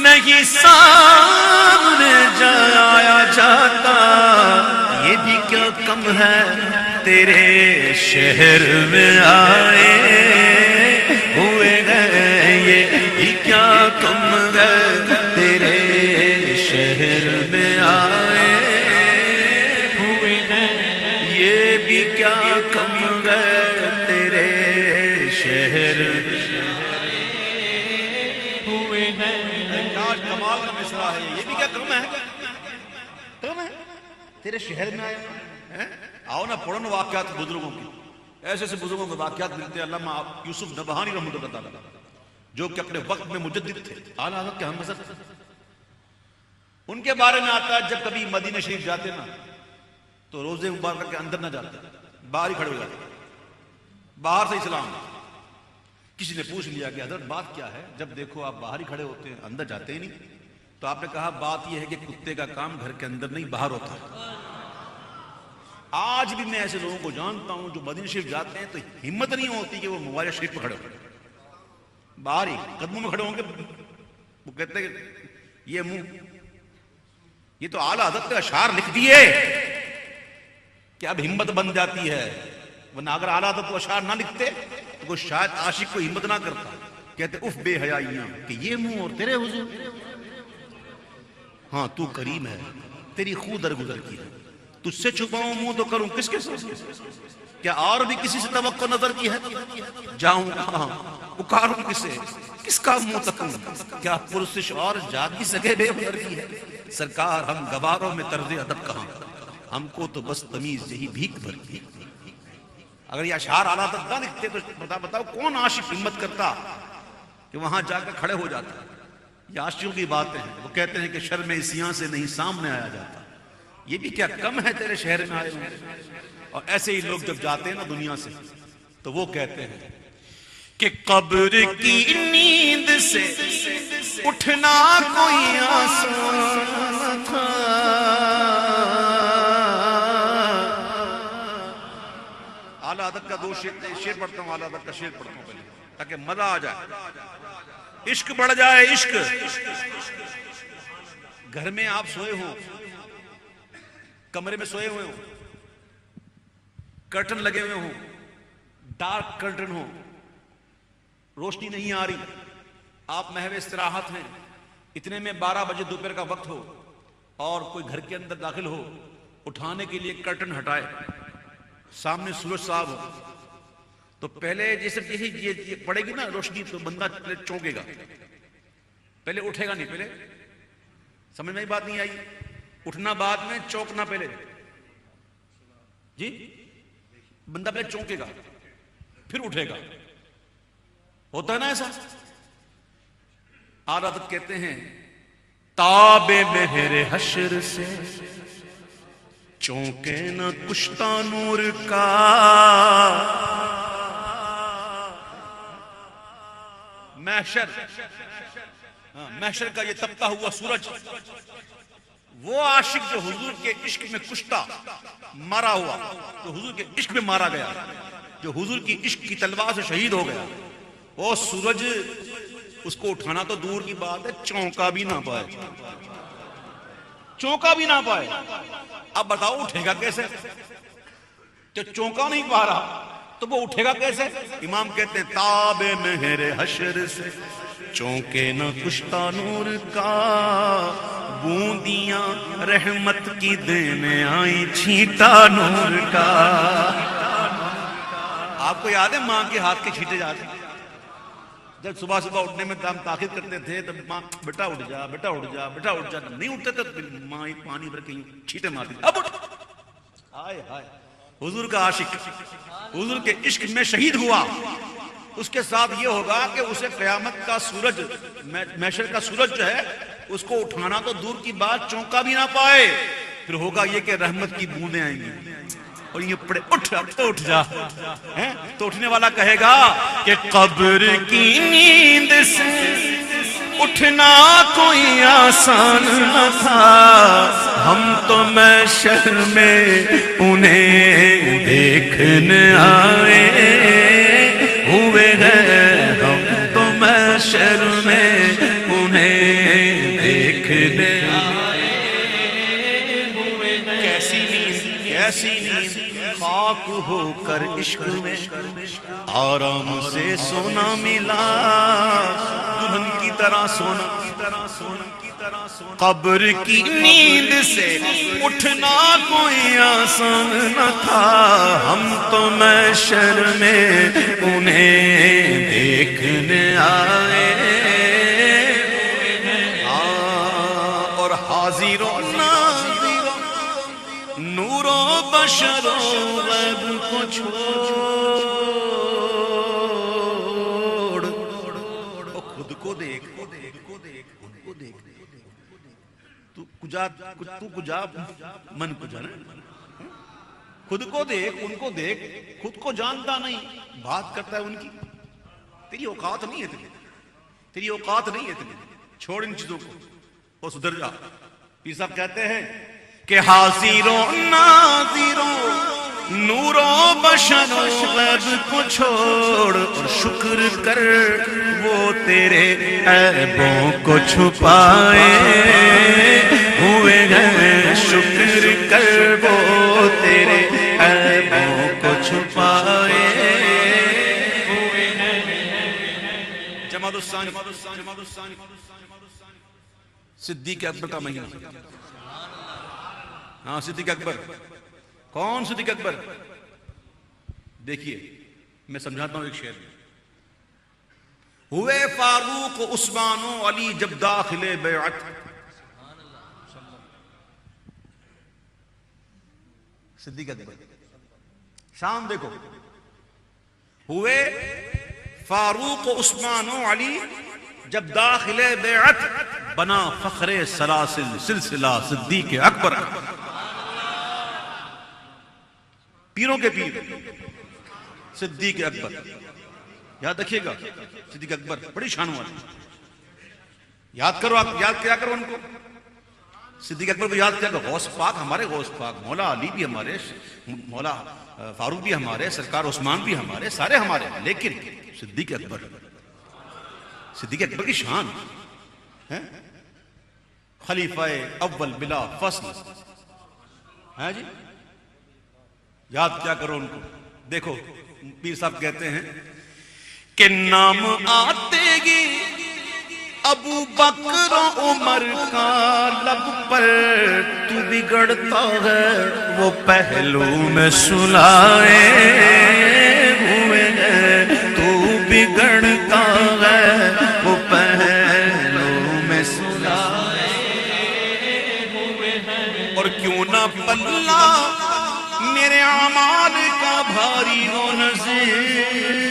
نہیں سامنے جایا جاتا، یہ بھی کیا کم ہے تیرے شہر میں آئے ہوئے گئے، یہ بھی کیا کم ہے تیرے شہر میں آئے ہوئے گئے، یہ بھی کیا کم ہے تیرے شہر ہوئے گئے. کمال کا مصرع ہے یہ بھی کیا کم ہے، کم ہے تیرے شہر میں آئے. آؤ نا پڑھو نا واقعات بزرگوں کی، ایسے ایسے بزرگوں کے واقعات ملتے ہیں. علامہ یوسف نبہانی رحمۃ اللہ تعالیٰ جو کہ اپنے وقت میں مجدد تھے، اعلیٰ حضرت کے ہم حضرت تھے. ان کے بارے میں آتا ہے جب کبھی مدینہ شریف جاتے نا تو روزے مبارکہ کے اندر نہ جاتے، باہر ہی کھڑے ہو جاتے، باہر سے اسلام. کسی نے پوچھ لیا کہ حضرت بات کیا ہے؟ جب دیکھو آپ باہر ہی کھڑے ہوتے ہیں اندر جاتے ہی نہیں. تو آپ نے کہا بات یہ ہے کہ کتے کا کام گھر کے اندر نہیں باہر ہوتا ہے. آج بھی میں ایسے لوگوں کو جانتا ہوں جو مدینہ شریف جاتے ہیں تو ہمت نہیں ہوتی کہ وہ مبارک شریف پہ کھڑے ہوں، باہر ہی قدموں میں کھڑے ہوں گے. وہ کہتے ہیں کہ یہ منہ، یہ تو اعلیٰ حضرت کے اشعار لکھ دیے کہ اب ہمت بن جاتی ہے. ورنہ اگر اعلیٰ حضرت کو اشعار نہ لکھتے تو وہ شاید عاشق کو ہمت نہ کرتا. کہتے اف بے حیائیاں کہ یہ منہ اور تیرے حضور. ہاں تو کریم ہے، تیری خو درگزر کی ہے، تجھ سے چھپاؤں منہ تو کروں کس کے ساتھ؟ کیا اور بھی کسی سے توقع نظر کی ہے؟ جاؤں کہاں، پکاروں کسے، کس کا منہ تکوں؟ کیا پرسش اور جاتی سگے بے ہنر کی ہے؟ سرکار ہم گواروں میں طرز ادب کہاں، ہم کو تو بس تمیز یہی بھیک بھر کی. اگر یہ اشعار اعلیٰ حضرت نہ لکھتے تو بتاؤ کون عاشق ہمت کرتا کہ وہاں جا کر کھڑے ہو جاتا؟ یہ عاشقوں کی باتیں ہیں. وہ کہتے ہیں کہ شرم اسیاں سے نہیں سامنے آیا جاتا، یہ بھی کیا کم ہے تیرے شہر میں آئے ہوئے. اور ایسے ہی لوگ جب جاتے ہیں نا دنیا سے تو وہ کہتے ہیں کہ قبر کی نیند سے اٹھنا کوئی آسان تھا، اعلیٰ حضرت کا 2 شعر پڑھتا ہوں، اعلیٰ حضرت کا شعر پڑھتا ہوں پہلے تاکہ مزہ آ جائے، عشق بڑھ جائے عشق۔ گھر میں آپ سوئے ہوں، کمرے میں سوئے ہوئے ہوں، کرٹن لگے ہوئے ہوں، ڈارک کرٹن ہو، روشنی نہیں آ رہی، آپ محو استراحت ہیں، اتنے میں 12 بجے دوپہر کا وقت ہو اور کوئی گھر کے اندر داخل ہو، اٹھانے کے لیے کرٹن ہٹائے، سامنے سورج صاحب ہو، تو پہلے جیسے یہ پڑے گی نا روشنی تو بندہ چونکے گا، پہلے اٹھے گا نہیں، پہلے سمجھ میں بات نہیں آئی، اٹھنا بعد میں، چونکنا پہلے، جی بندہ پہلے چونکے گا پھر اٹھے گا، ہوتا ہے نا ایسا؟ عادت کہتے ہیں تاب بہر حشر سے چونکے نہ کشتہ نور کا، محشر کا یہ تپتا ہوا سورج، وہ عاشق جو حضور کے عشق میں کشتہ مارا ہوا، جو حضور کے عشق میں مارا گیا، جو حضور کی عشق کی تلوار سے شہید ہو گیا، وہ سورج اس کو اٹھانا تو دور کی بات ہے، چونکا بھی نہ پائے، چونکا بھی نہ پائے۔ اب بتاؤ اٹھے گا کیسے؟ جو چونکا نہیں پا رہا تو وہ اٹھے گا کیسے؟ امام کہتے ہیں تاب مہر حشر سے چونکے نہ کشتہ نور کا، بوندیاں رحمت کی دینے آئی چھینٹا نور کا۔ آپ کو یاد ہے ماں کے ہاتھ کے چھینٹے جاتے ہیں؟ جب صبح صبح اٹھنے میں ہم تاخیر کرتے تھے تب ماں بیٹا اٹھ جا، بیٹا اٹھ جا، بیٹا اٹھ جا، نہیں اٹھتے تھے تو ماں پانی بھر کے چھینٹے مارتی تھی، اب اٹھ۔ ہائے ہائے، حضور کا عاشق حضور کے عشق میں شہید ہوا، اس کے ساتھ یہ ہوگا کہ اسے قیامت کا سورج، محشر کا سورج جو ہے اس کو اٹھانا تو دور کی بات، چونکا بھی نہ پائے، پھر ہوگا یہ کہ رحمت کی بوندیں آئیں گی اور یہ پڑے اٹھ تو اٹھ جا، تو اٹھنے والا کہے گا کہ قبر کی نیند سے اٹھنا کوئی آسان نہ تھا، ہم تو محشر میں انہیں دیکھنے آئے ہوئے ہیں، ہم تو محشر میں انہیں دیکھنے آئے ہوئے ہیں۔ کیسی نیند، کیسی نیند، خاک ہو کر عشق میں آرام سے سونا ملا، دلہن کی طرح سونا، قبر کی نیند سے اٹھنا کوئی آسان نہ تھا، ہم تو محشر میں انہیں دیکھنے آئے، اور حاضر و ناظر نور و بشر و غیب کو چھوڑ، خود کو دیکھ، تو کجا من کجا، خود کو دیکھ، ان کو دیکھ، خود کو جانتا نہیں، بات کرتا ہے ان کی، تیری اوقات نہیں ہے تجھے، تیری اوقات نہیں ہے تجھے، چھوڑ ان چیزوں کو اور سدھر جا۔ پیر صاحب کہتے ہیں کہ حاضر و ناظر نور و بشر و غیب کو چھوڑ، اور شکر کر وہ تیرے عیبوں کو چھپائے ہوئے ہیں، شکر کر وہ تیرے عیبوں کو چھپائے ہوئے ہیں۔ جماد الثانی صدیق اکبر کا مہینہ، ہاں صدیق اکبر، کون صدیق اکبر؟ دیکھیے میں سمجھاتا ہوں ایک شعر میں، ہوئے فاروق عثمان و علی جب داخل بیعت، صدیق اکبر شام دیکھو، ہوئے فاروق عثمان و علی جب داخل بیعت، بنا فخر سلاسل سلسلہ صدیق اکبر، پیروں کے پیر صدیق اکبر، یاد رکھیے گا صدیق اکبر بڑی شان والی، یاد کرو، آپ یاد کیا کرو ان کو، صدیق اکبر کو یاد کیا کرو، غوث پاک ہمارے غوث پاک، مولا علی بھی ہمارے، مولا فاروق بھی ہمارے، سرکار عثمان بھی ہمارے، سارے ہمارے، لیکن صدیق اکبر کی شان ہے خلیفہ اول بلا فصل ہے جی، یاد کیا کرو ان کو. دیکھو پیر صاحب کہتے ہیں کہ نام آتے گی ابو بکر و عمر کا لب پر، تو بگڑتا ہے وہ پہلو میں سلائے ہوئے ہیں، تو بگڑتا ہے وہ پہلو میں سلائے ہوئے ہیں. اور کیوں نہ پلہ میرے اعمال کا بھاری ہو نظیر،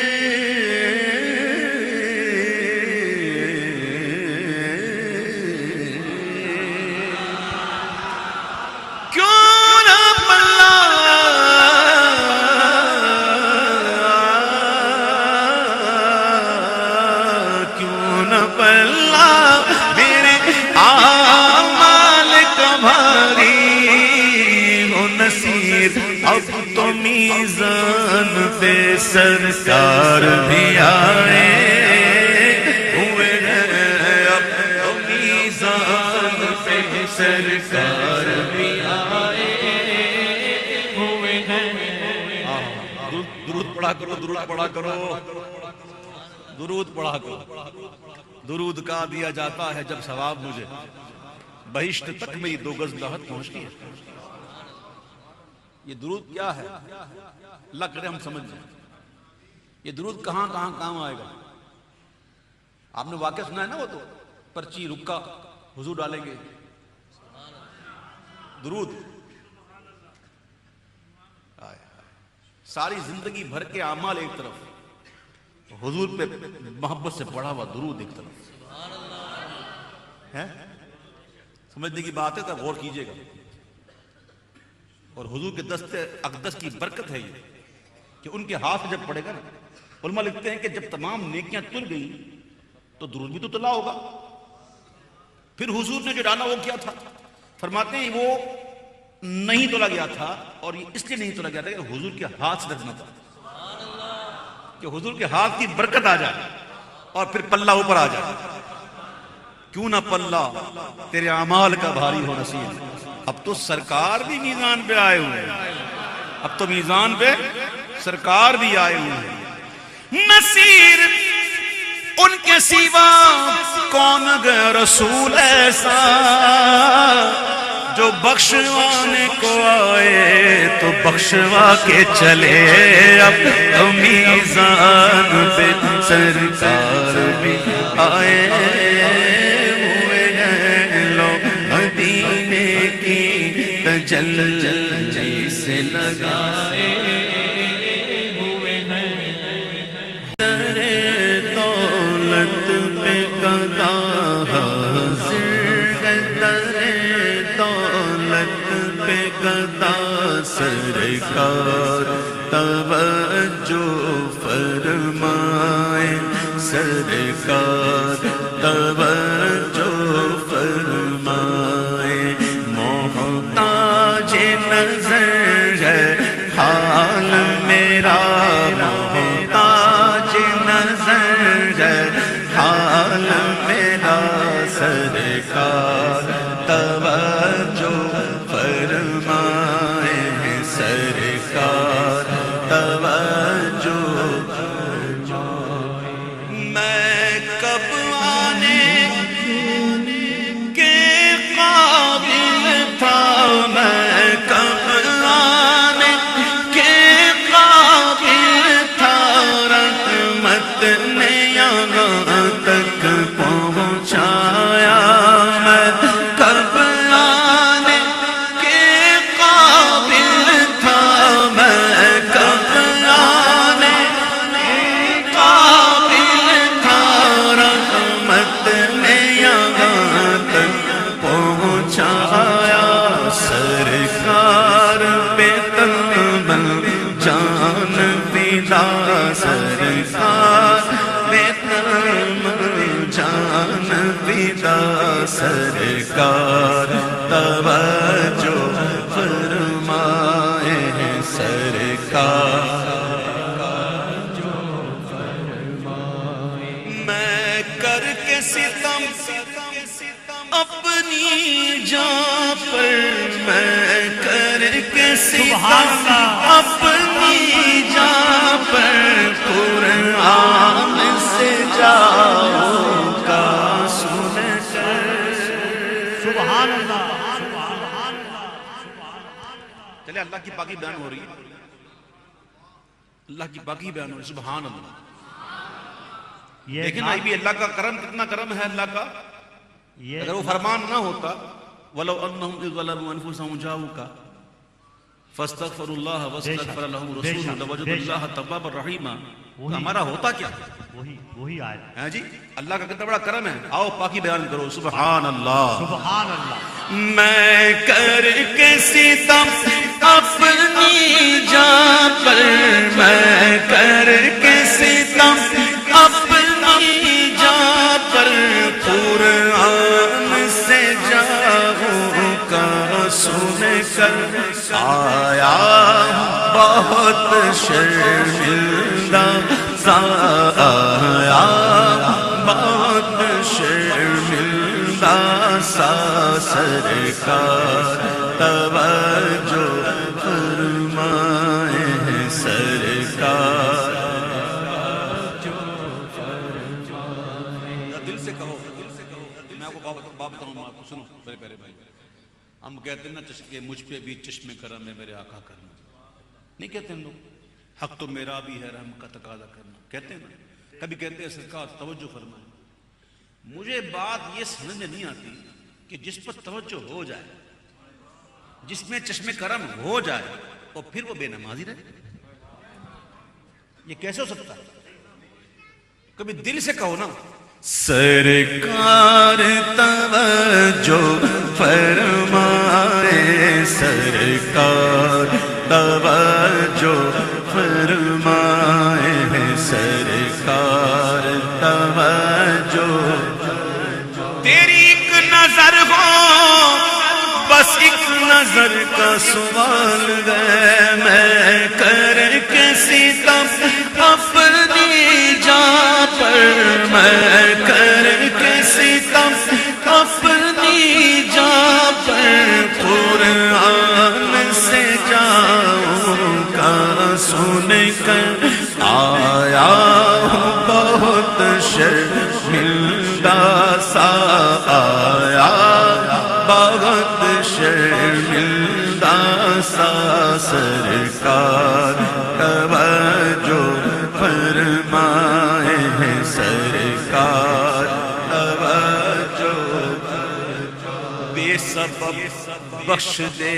اب تو میزان پہ سرکار بھی آئے ہوئے ہیں، اب تو میزان پہ سرکار بھی آئے ہوئے ہیں. درود پڑھا کرو، درود پڑھا کرو، درود پڑھا کرو. درود کا دیا جاتا ہے جب ثواب مجھے بہشت تک میری 2 گز لاحت پہنچتی ہے. یہ درود کیا ہے اللہ کرے ہم سمجھ جائیں. یہ درود کہاں کہاں کام آئے گا. آپ نے واقعہ سنا ہے نا، وہ تو پرچی رکا حضور ڈالیں گے، درود ساری زندگی بھر کے اعمال ایک طرف، حضور پہ محبت سے پڑھا ہوا درود ایک طرف ہے. سمجھنے کی بات ہے تو غور کیجئے گا. اور حضور کے دست اقدس کی برکت ہے یہ کہ ان کے ہاتھ جب پڑے گا نا، علماء لکھتے ہیں کہ جب تمام نیکیاں تل گئیں تو درود بھی تو تلا ہوگا. پھر حضور نے جو ڈالا وہ کیا تھا؟ فرماتے ہیں وہ نہیں تلا گیا تھا، اور یہ اس لیے نہیں تلا گیا تھا کہ حضور کے ہاتھ سے لگنا تھا، کہ حضور کے ہاتھ کی برکت آ جائے اور پھر پلہ اوپر آ جائے. کیوں نہ پلہ تیرے اعمال کا بھاری ہو نصیب. اب تو سرکار بھی میزان پہ آئے ہوئے ہیں، اب تو میزان پہ سرکار بھی آئے ہوئے ہیں. نصیر ان کے سوا کون گیا رسول ایسا، جو بخشوانے کو آئے تو بخشوا کے چلے. اب تو میزان پہ سرکار بھی آئے ہوئے ہیں. لوگ مدینے کی تجلی سے لگائے ہوئے ہیں. در دولت پہ گدا حاضر، در دولت پہ گدا سرکار توجہ فرمائے. سرکار توجہ فرمائے. محتاج نظر ہے حال میرا، محتاج نظر ہے حال میرا. سرکار توجہ فرمائے. سرکار توجہ فرمائے. میں کب آنے کے قابل تھا، میں کب آنے کے قابل تھا، رحمت نے یہاں تک پہنچایا. میں کب آنے کے قابل تھا، میں کب آنے کے قابل تھا، رحمت نے یہاں تک پہنچایا. سرکار پہ تن جان فدا، سرکار پہ تن جان فدا. سرکار توجہ فرمائے. سرکار اپنی جان پر میں کر کے سبحان ستم، اللہ۔ اپنی جان پر قرآن سے جاؤں کا سن کر۔ سبحان اللہ۔ چلے اللہ کی پاکی بیان ہو رہی ہے، اللہ کی پاکی بیان ہو رہی ہے، سبحان اللہ۔ یہ لیکن ابھی بھی اللہ کا کرم، کتنا کرم ہے اللہ کا۔ یہ اگر وہ فرمان نہ ہوتا وَلَوْ أَنَّهُمْ إِذْ ظَلَمُوا أَنفُسَهُم جَاءُوكَ فَاسْتَغْفَرُوا اللَّهَ وَاسْتَغْفَرَ لَهُمُ الرَّسُولُ لَوَجَدُوا اللَّهَ تَوَّابًا رَحِيمًا، تو ہمارا ہوتا کیا وہی آیت۔ ہے جی؟ اللہ کا کتنا بڑا کرم ہے۔ آؤ پاکی بیان کرو، سبحان اللہ۔ سبحان اللہ۔ میں کر کے ستم اپنی جان پر، میں کر کے ستم اپنی جان پر قرآن سے جاؤں کا سن کر آیا بہت شرمندہ سا، آیا بہت شرمندہ سا، سرکار توجہ فرمائے سرکار۔ دل سے کہو، میں آپ کو بات بتاؤں، آپ کو سنو میرے پیارے بھائی۔ ہم کہتے ہیں نا کہ مجھ پہ بھی چشم کرم ہے میرے آقا کرنا، نہیں کہتے ہیں لوگ؟ حق تو میرا بھی ہے رحم کا تقاضا کرنا، کہتے ہیں نا؟ کبھی کہتے ہیں سرکار توجہ فرمائے۔ مجھے بات یہ سمجھ میں نہیں آتی کہ جس پر توجہ ہو جائے، جس میں چشم کرم ہو جائے، اور پھر وہ بے نمازی رہے، یہ کیسے ہو سکتا ہے؟ کبھی دل سے کہو نا، سرکار توجہ فرمائے، سرکار توجہ فرمائے، سرکار توجہ۔ تیری ایک نظر ہو، بس ایک نظر کا سوال ہے، میں کر کے ستم اپنی جان پر، میں کر کے ستم اپنی جان پر قرآن سے جاؤں کا سن کر آیا بہت شرمندہ سا، آیا بہت شرمندہ سا، سرکار توجہ فرمائے، سرکار توجہ۔ بے سبب بخش دے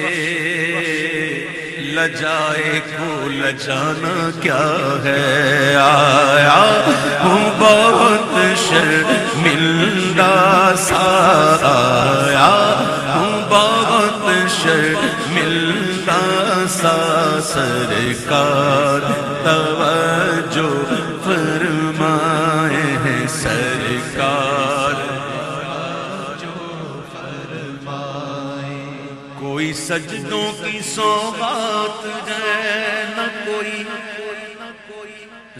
لجائے کو لجانا کیا ہے، آیا ہوں بہت شرمندہ سا، آیا ہوں بہت شرمندہ سا، سرکار توجہ فرمائے، سرکار کوئی سجدوں کی سوغات ہے، نہ کوئی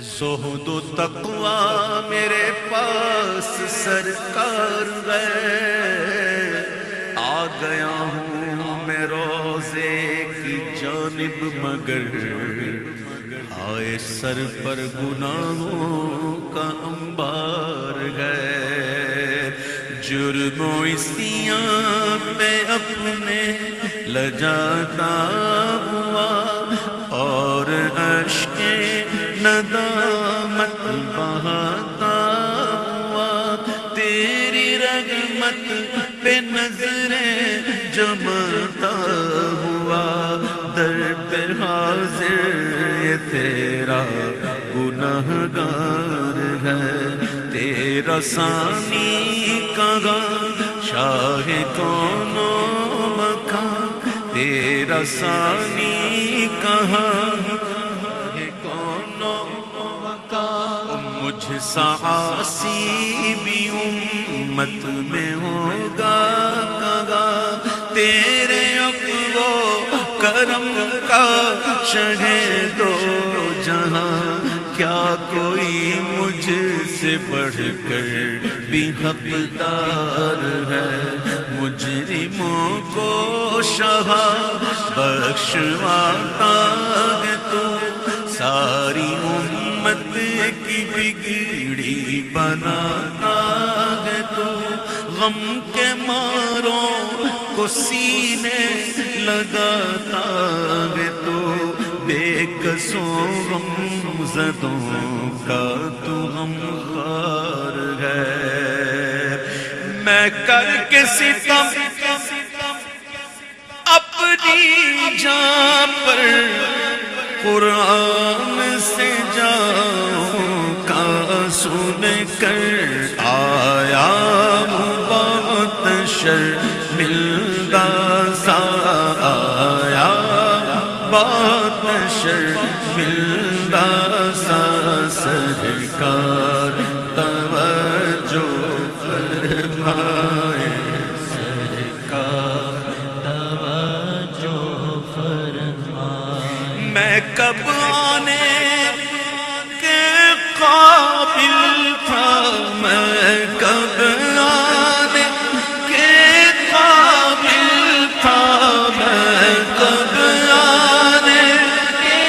زہد و تقوی میرے پاس سرکار ہے، آ گیا ہوں میں روزے کی جانب مگر آئے سر پر گناہوں کا انبار ہے، جرم و عصیاں میں اپنے لجاتا ہوا اور اشک ندامت بہاتا ہوا، تیری رحمت پہ نظریں جماتا ہوا، در پہ حاضر یہ تیرا گناہگار ہے، تیرا ثانی کہاں شاہ کون و مکان، تیرا ثانی کہاں کون و مکان، مجھ سا عاصی بھی امت میں ہوگا کہاں، تیرے عفو کرم کا شہ دو جہاں کیا کوئی مجھ سے بڑھ کر بھی حقدار ہے؟ مجرموں کو شفا بخشواتا ہے تو، ساری امت کی بگڑی بناتا ہے تو، غم کے ماروں کو سینے لگاتا ہے تو، بے کسوں غم زدوں کا تو غمخوار ہے۔ میں کر کے ستم اپنی جان پر قرآن سے جاؤں کا سن کر آیا ہوں بہت شرمندہ سا، آیا بہت شرمندہ سا، سرکار توجہ فرمائے، سرکار توجہ فرمائے۔ میں کب آنے کے قابل تھا، میں کب آنے کے قابل تھا، میں کب آنے کے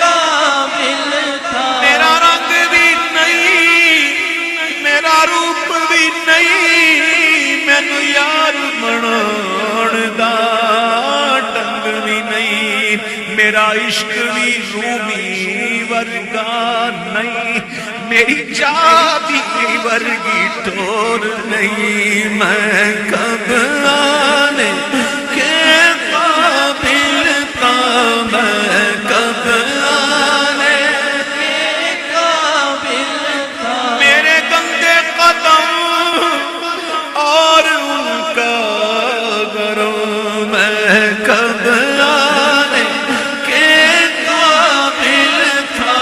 قابل تھا، میرا رنگ بھی نہیں، میرا روپ بھی نہیں، مینوں یار مناؤن دا ڈنگ بھی نہیں، میرا عشق بھی رومی ورگا نہیں، میری چابی ورگی ٹور نہیں۔ میں کب آنے کے قابل تھا، میں کب آنے کے قابل تھا، میرے گندے قدم اور ان کا گرو، میں کب آنے کے قابل تھا،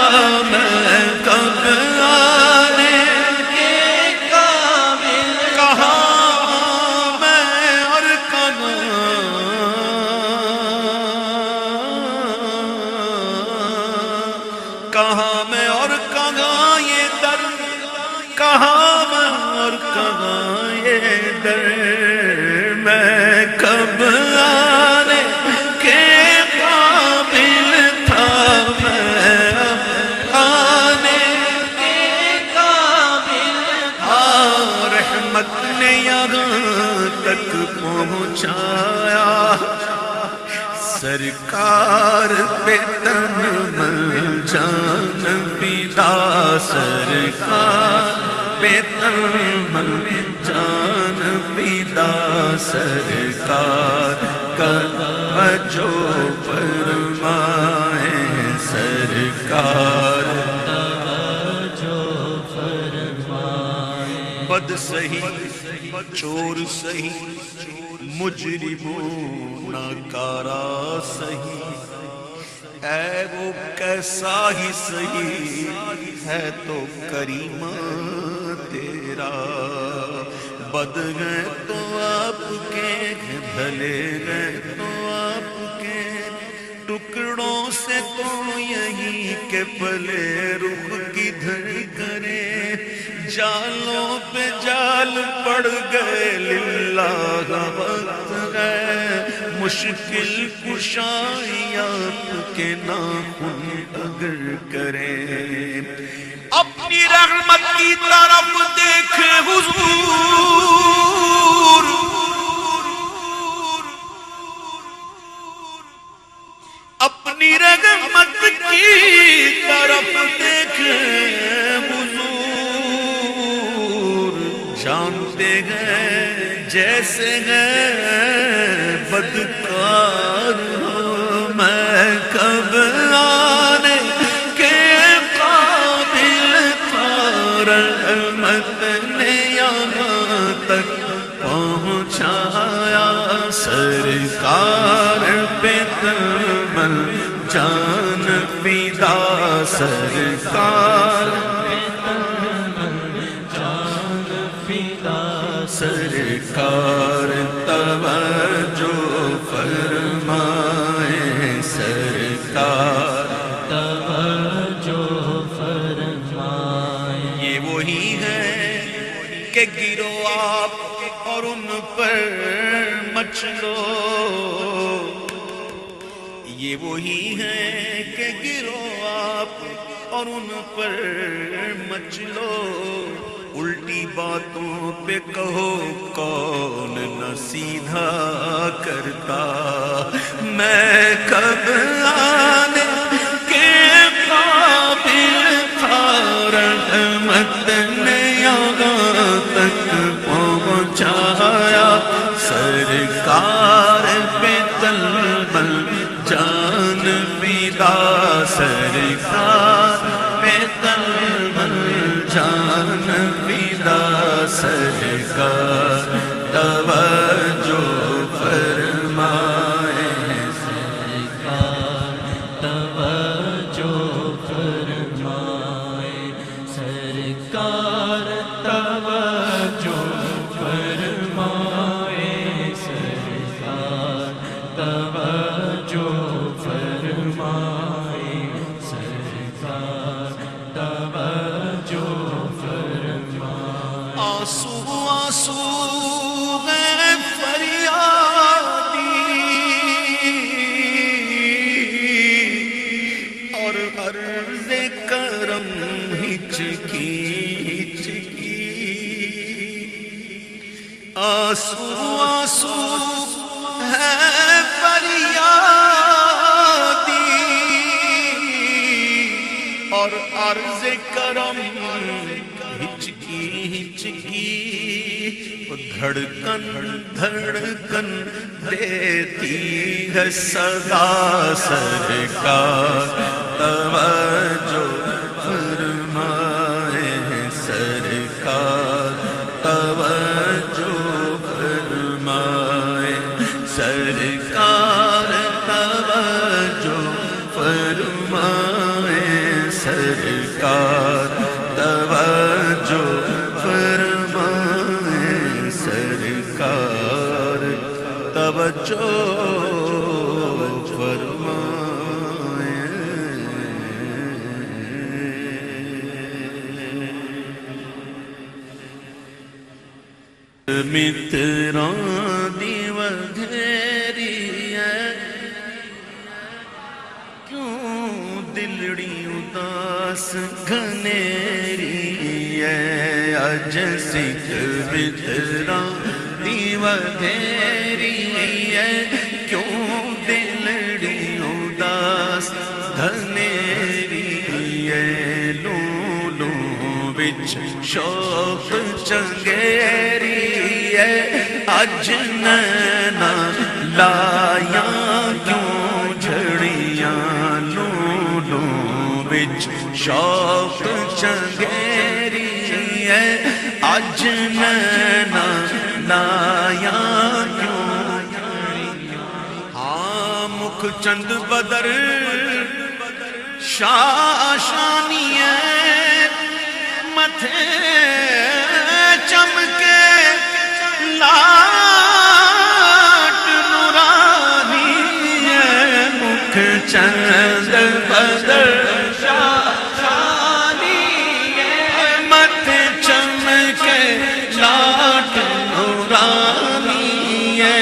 میں کب آنے کے قابل، کہاں میں اور کہاں میں اور کہاں یہ در، کہاں میں اور کہاں یہ در، میں کب آنے کے قابل تھا، میں آنے کے قابل تھا، رحمت نے یہاں تک پہنچایا، سرکار پہ تن من جان فدا، سرکار پہ تن من جان فدا، سرکار کا توجہ فرمائے، سرکار توجہ فرمائے۔ بد سہی چور سہی مجرموں ناکارا سہی، اے وہ کیسا ہی سہی ہے تو کریمہ تیرا، بد ہیں تو آپ کے، بھلے ہیں تو آپ کے، ٹکڑوں سے تو یہی کہ پلے رخ کدھر کرے، جالوں پہ جال پڑ گئے للہ وقت ہے، مشکل کشائی آپ کے ناخن اگر کریں، اپنی رحمت کی طرف دیکھے حضور، اپنی رحمت کی طرف دیکھے حضور، جانتے ہیں جیسے ہیں بدکار ہو، میں کب آنے کے قابل تھا، رحمت نے یہاں تک پہنچایا، سرکار پہ تن جان فدا، سرکار پہ تن جان فدا، سرکار توجہ فرمائے، سرکار توجہ فرمائے۔ یہ وہی ہے کہ گرو آپ اور ان پر مچ لو، یہ وہی ہے کہ گرو آپ اور ان پر مچ لو، الٹی باتوں پہ کہو کون نہ سیدھا کرتا، میں کب آنے کے قابل تھا، رحمت نے یہاں تک پہنچایا، سرکار پہ تلبل جان فدا، سرکار پہ تلبل جان فدا، سرکار توجہ فرمائے، سرکار توجہ فرمائے، سرکار توجہ فرمائے، سرکار توجہ فرمائے، سرکار توجہ فرمائے۔ آنسو آنسو ہے فریادی اور عرض کرم ہچکی ہچکی، آنسو آنسو ہے فریادی اور عرض کرم ہچکی ہچکی، دھڑکن دھڑکن دیتی ہے صدا، سرکار توجہ فرمائے، سرکار توجہ فرمائے، سرکار توجہ فرمائے، سرکار توجہ فرمائے، سرکار توجہ فرمائے۔ متران دی وگھیری ہے، کیوں دلڑی اداس گھنیری ہے، اج سکھ متران دی وگھیری ہے، کیوں دلڑی اداس گھنیری ہے، لولو وچ شوق چنگیری ہے، اج نینا لایا کیوں جھڑیاں، لولو وچ شوق چنگیری ہے، اج نینا لایا کیوں جھڑیاں، ہاں مکھ چند بدر شاشانی ہے، متھے چمکے لاٹ نورانی ہے، مکھ چند بدر شاشانی ہے، متھے چمکے لاٹ نورانی ہے،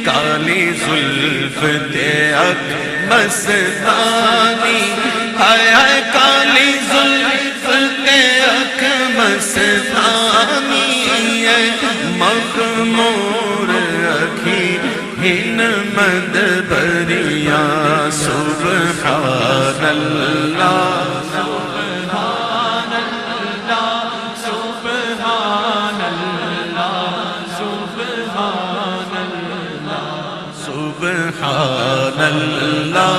کالی زلف تے اک مستانی، ہائے ہائے کالی زلف تے اک مستانی ہے، مغمور اکھی ہن مد بریا، سبحان اللہ سبحان اللہ، سبحان اللہ، سبحان اللہ، سبحان اللہ،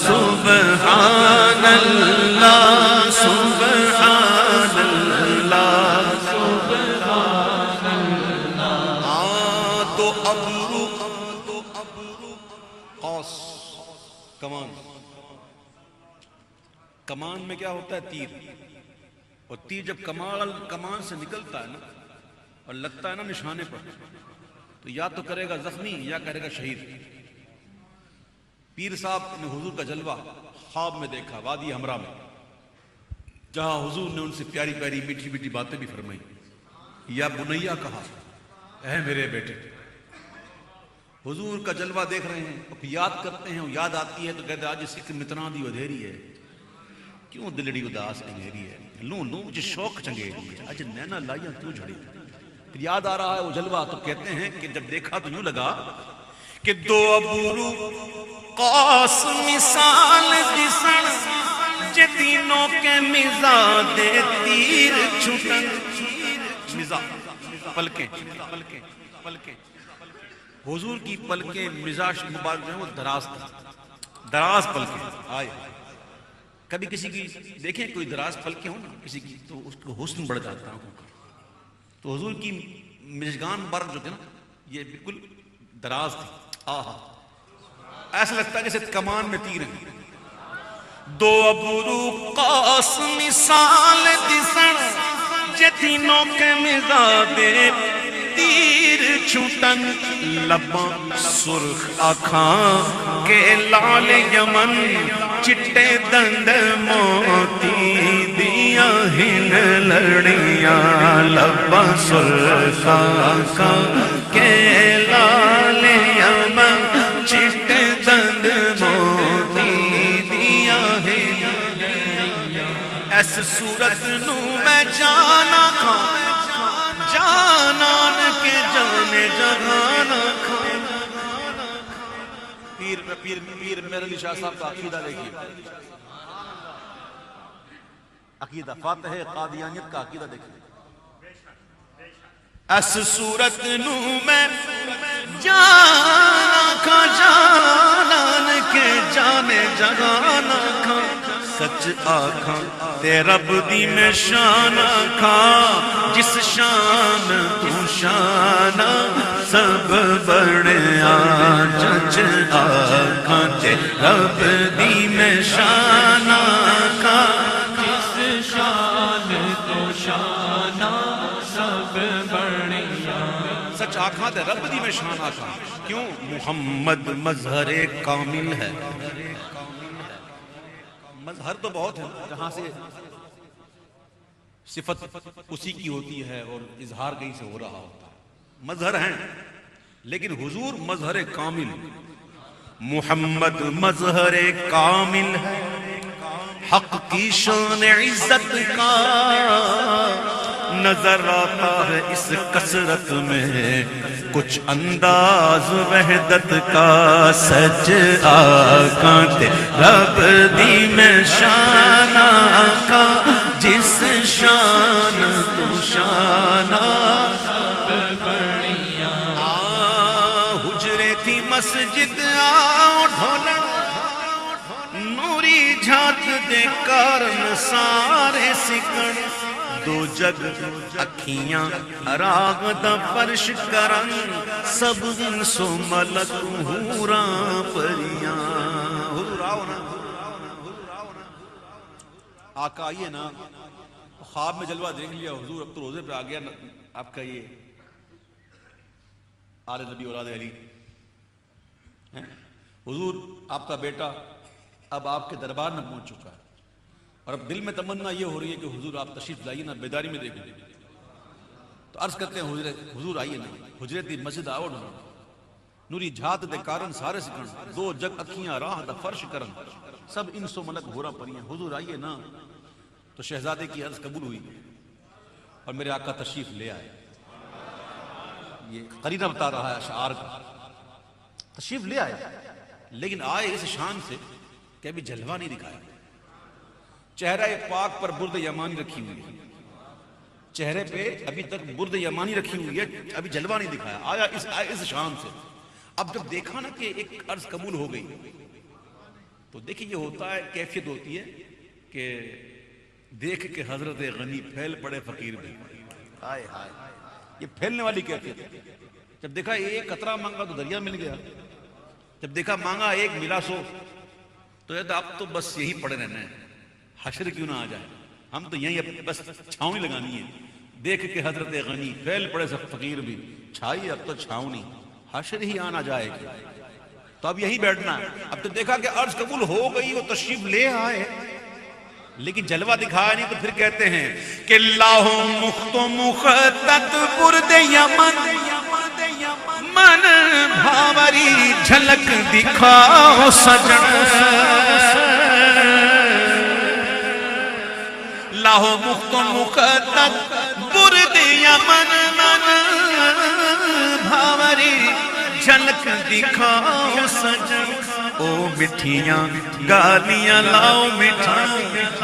سبحان اللہ، سبحان اللہ، سبحان اللہ۔ ہاں تو ابرو قوس کمان، کمان میں کیا ہوتا ہے؟ تیر، اور تیر جب کمان سے نکلتا ہے نا اور لگتا ہے نا نشانے پر، تو یا تو کرے گا زخمی یا کرے گا شہید۔ پیر صاحب نے حضور کا جلوہ خواب میں دیکھا وادی ہمراہ میں، جہاں حضور نے ان سے پیاری پیاری میٹھی میٹھی باتیں بھی فرمائی. یا بنیا کہا، اے میرے بیٹے. حضور کا جلوہ دیکھ رہے ہیں، اب یاد کرتے ہیں، یاد آتی ہے تو کہتے ہیں آج سکھ متنا دی ودھیری ہے، کیوں دلڑی اداس انگیری ہے، لوں لوں مجھے شوق چنگیری ہے، آج نینا لائیاں کیوں جھڑی. پھر یاد آ رہا ہے وہ جلوہ، تو کہتے ہیں کہ جب دیکھا تو یوں لگا کہ دو ابرو قاس مثال دسن جے تینوں کے مزاج تیر چھٹن. مزاج پلکیں پلکیں پلکیں، حضور کی پلکیں مزاج مبارک جو وہ دراز تھا، دراز پلکیں. آئے کبھی کسی کی دیکھیں کوئی دراز پلکیں ہوں نا کسی کی تو اس کو حسن بڑھ جاتا ہے. تو حضور کی مژگان مبارک جو تھے نا یہ بالکل دراز تھی. آہا ایسا لگتا ہے جیسے کمان میں تیر ہیں. دو ابرو قاس مثال دسن جے تینوں کے مزاج تیر چھٹن. لباں سرخ آنکھاں کے لال یمن چٹے دند موتی دیاں ہن لڑیاں. لباں سرخ آنکھاں کے لال یمن چٹے دند موتی دیاں ہن لڑیاں. ایس صورت نو میں جانا کھاں جانان کے جانے جہانا کھاں. پیر میر علی شاہ صاحب کا عقیدہ دیکھیے، عقیدہ فاتح قادیانیت کا عقیدہ دیکھیے. اس صورت نو میں جانا کھاں جانان کے جانے جہانا کھاں. سچ آکھاں تے رب دی میں شان آکھاں جس شان تو شان سب بڑیا. سچ آکھاں تے رب دی میں شان آکھاں جس شان تو شان سب بڑیا. سچ آکھاں تے رب دی میں شان آکھاں. کیوں؟ محمد مظہر کامل ہے. مظہر تو بہت ہے جہاں سے صفت اسی کی ہوتی ہے اور اظہار کہیں سے ہو رہا ہوتا ہے. مظہر ہیں لیکن حضور مظہر کامل. محمد مظہر کامل ہے، حق کی شان عزت کا نظر آتا ہے اس کثرت میں کچھ انداز وحدت کا. سچ آنکھاں تے رب دی میں شان آقا جس شان تو شان سب بڑیا. حجرے تھی مسجد آؤ ڈھولن نوری جھات دے کارن سارے سکن. دو جگ اکھیاں راگ دا فرش کرن سب انسو ملک حوراں پریاں. حضور آؤ نا، آقا آئیے نا. خواب میں جلوہ دیکھ لیا حضور اب تو روزے پہ آ گیا آپ کا یہ آل نبی اولاد علی. حضور آپ کا بیٹا اب آپ کے دربار میں پہنچ چکا ہے اور اب دل میں تمنا یہ ہو رہی ہے کہ حضور آپ تشریف لائیے نا، بیداری میں دیکھیں. تو عرض کرتے ہیں حضور آئیے نا. حجرت دی مسجد آؤ نا نوری جھات دے کارن سارے سکن. دو جگ اکھیاں راہ دا فرش کرن سب انسو ملک ہورا پریاں. حضور آئیے نا. تو شہزادے کی عرض قبول ہوئی اور میرے آقا تشریف لے آئے. یہ قرینہ بتا رہا ہے اشعار کا. تشریف لے آئے لیکن آئے اس شان سے کہ ابھی جلوہ نہیں دکھایا. چہرہ پاک پر برد یمانی رکھی ہوئی ہے، چہرے پہ ابھی تک برد یمانی رکھی ہوئی ہے، ابھی جلوہ نہیں دکھایا. آیا اس شان سے. اب جب دیکھا نا کہ ایک عرض قبول ہو گئی تو دیکھیں یہ ہوتا ہے، کیفیت ہوتی ہے کہ دیکھ کے حضرت غنی پھیل پڑے فقیر بھی. ہائے ہائے، یہ پھیلنے والی کیفیت ہے. جب دیکھا ایک قطرہ مانگا تو دریا مل گیا، جب دیکھا مانگا ایک ملا سو تو اب تو بس یہی پڑے رہنا ہے، حشر کیوں نہ آ جائے، ہم تو یہیں بس چھاؤنی لگانی ہے. دیکھ کے حضرت غنی پھیل پڑے سب فقیر بھی، چھائی اب تو چھاؤنی حشر ہی آنا جائے گی، تو اب یہی بیٹھنا ہے. اب تو دیکھا کہ عرض قبول ہو گئی، وہ تشریف لے آئے لیکن جلوہ دکھایا نہیں تو پھر کہتے ہیں کہ لاہو مخت و مخطط برد یمن من بھاوری جھلک دکھاؤ سجن لاہو مخت و مخطط برد یمن من بھاوری جھلک دکھاؤ سجن او مٹھیاں گالیاں لاؤ مٹھیاں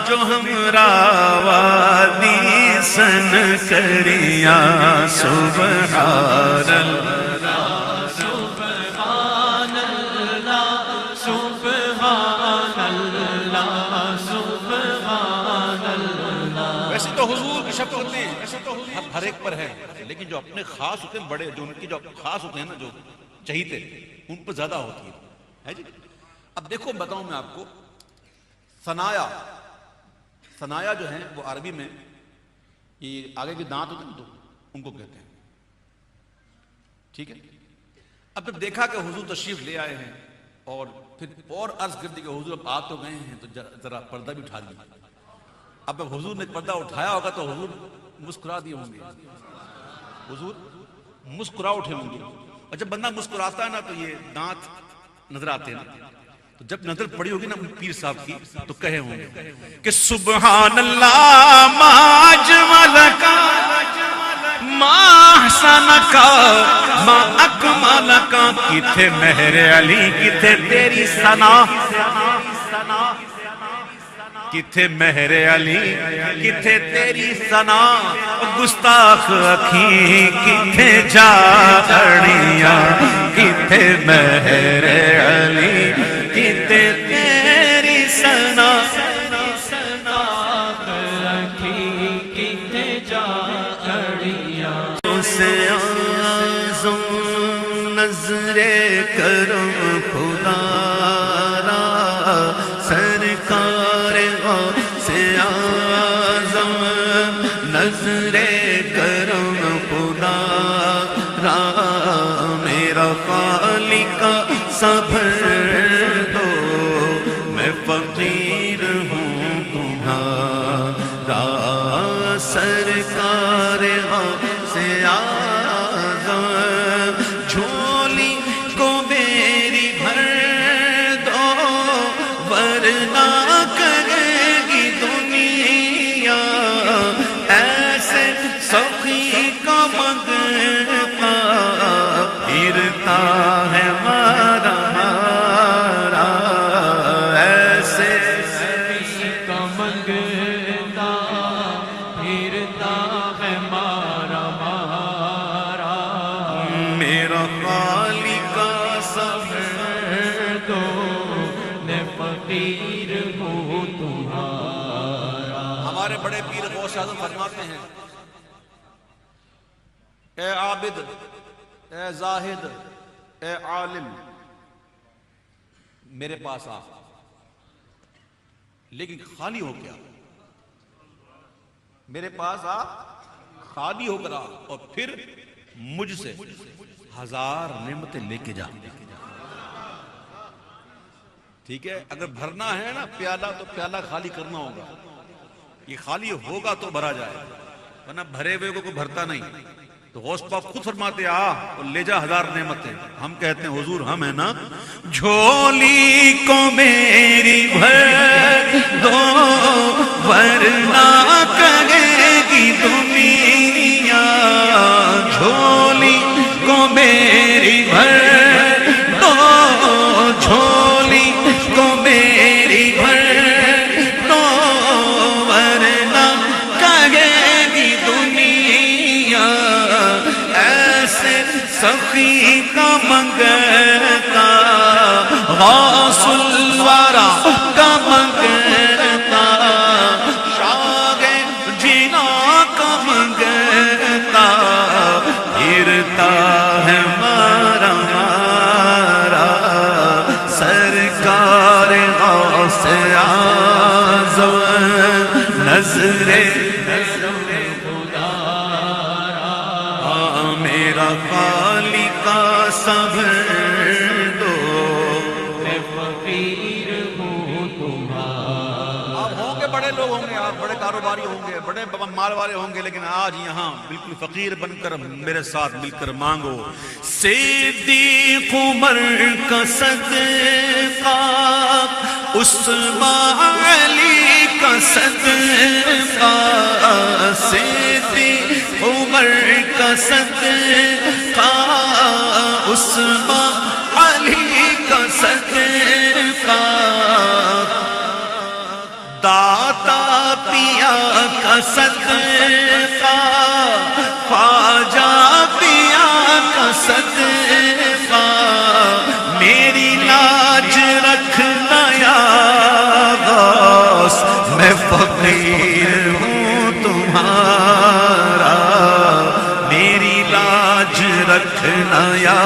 جو ہمراہ وادی سن کریاں سبحان اللہ سبحان اللہ سبحان اللہ سبحان اللہ. ویسے تو حضور کی شب ہوتے ہیں ہر ایک پر ہے، لیکن جو اپنے خاص ہوتے ہیں بڑے، جو ان کی جو خاص ہوتے ہیں نا، جو چہیتے، ان پر زیادہ ہوتی ہے جی. اب دیکھو بتاؤں میں آپ کو، ثنایا جو ہیں وہ عربی میں یہ آگے کے دانت ہوتے ہیں تو ان کو کہتے ہیں. ٹھیک ہے. اب جب دیکھا کہ حضور تشریف لے آئے ہیں اور پھر اور عرض کر دی کہ حضور اب آپ تو گئے ہیں تو ذرا پردہ بھی اٹھا دیا. اب حضور نے پردہ اٹھایا ہوگا تو حضور مسکرا دیے ہوں گے، حضور مسکرا اٹھے ہوں گے. اور جب بندہ مسکراتا ہے نا تو یہ دانت نظر آتے ہیں نا، تو جب نظر پڑی ہوگی نا پیر صاحب کی تو کہے ہوں گے کہ سبحان اللہ ما اجملکا ما احسنکا ما اکملکا. کتھے مہر علی کتھے تیری ثنا، کتھے مہر علی کتھے تیری ثنا. گستاخ اکھیں کتھے جا اڑیاں کتھے مہر علی کتھے تیری ثنا. سے اعظم نظرِ کرم خدا را سرکار سے اعظم نظرِ کرم خدا را میرا خالق صبر دو میں فقیر ہوں تمہارا سرکار سے اعظم. جھولی کو میری بھر دو ورنہ کرے گی دنیا ایسے سخی کا منگتا پھرتا ہے مارا مارا ایسے سخی کا منگتا پھرتا ہے مارا مارا. میرا خالق کا صبر تو میں فقیر ہوں تمہارا. ہمارے بڑے پیر غوث اعظم فرماتے ہیں، اے عابد، اے زاہد، اے عالم، میرے پاس آ، لیکن خالی ہو کے آ. میرے پاس آ، خالی ہو کر آ، اور پھر مجھ سے 1000 نعمتیں لے کے جا. ٹھیک ہے. اگر بھرنا ہے نا پیالہ تو پیالہ خالی کرنا ہوگا. یہ خالی ہوگا تو بھرا جائے، ورنہ بھرے ہوئے کو بھرتا نہیں. تو غوث پاک خود فرماتے آ اور لے جا 1000 نعمتیں. ہم کہتے ہیں حضور ہم ہیں نا، جھولی کو میری بھر دو ورنہ کرے گی دنیا. جھولی کو میری بھر دو جھولی کو میری بھر دو ورنہ کرے گی دنیا ایسے سخی کا منگتا غوث الورا کا منگتا شاہ جینا کا منگتا پھرتا ہے مارا مارا سرکار غوث اعظم نظر میرا خالق کا صبر دو میں فقیر ہوں تمہارا. آپ ہوں گے بڑے لوگ کاروباری ہوں گے، بڑے مال والے ہوں گے، لیکن آج یہاں بالکل فقیر بن کر میرے ساتھ مل کر مانگو. صدیق عمر کا صدقہ، عثمان علی کا صدقہ، صدیق عمر کا صدقہ، عثمان علی کا صدقہ، داتا پیا کا صدقہ، خواجہ پیا کا صدقہ، میری لاج رکھنا یا غوث، میں فقیر ہوں تمہارا، میری لاج رکھنا یا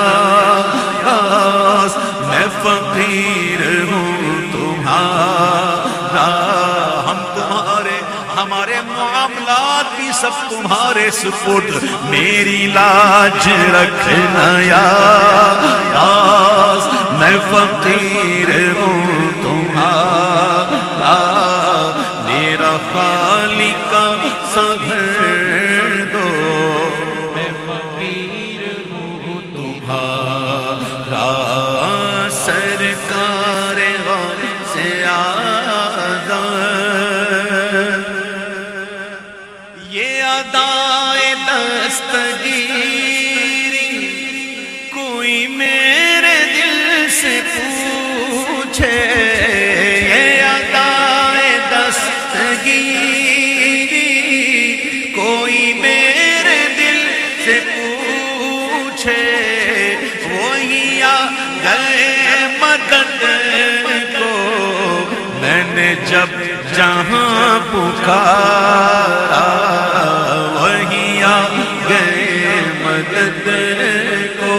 غوث، میں فقیر ہوں تمہارا. ہم تمہارے، ہمارے معاملات بھی سب تمہارے سپرد، میری لاج رکھنا یا غوث، میں فقیر ہوں تمہارا، میرا خالق سبر دو، میں فقیر ہوں تمہارا، سرکار غوث اعظم. یہ ادائے دستگیری کوئی میرے دل سے پوچھے، یہ ادائے دستگیری کوئی میرے دل سے پوچھے، وہی آ گئے مدد کو، میں نے جب جہاں پکارا، وہی آ گئے مدد کو،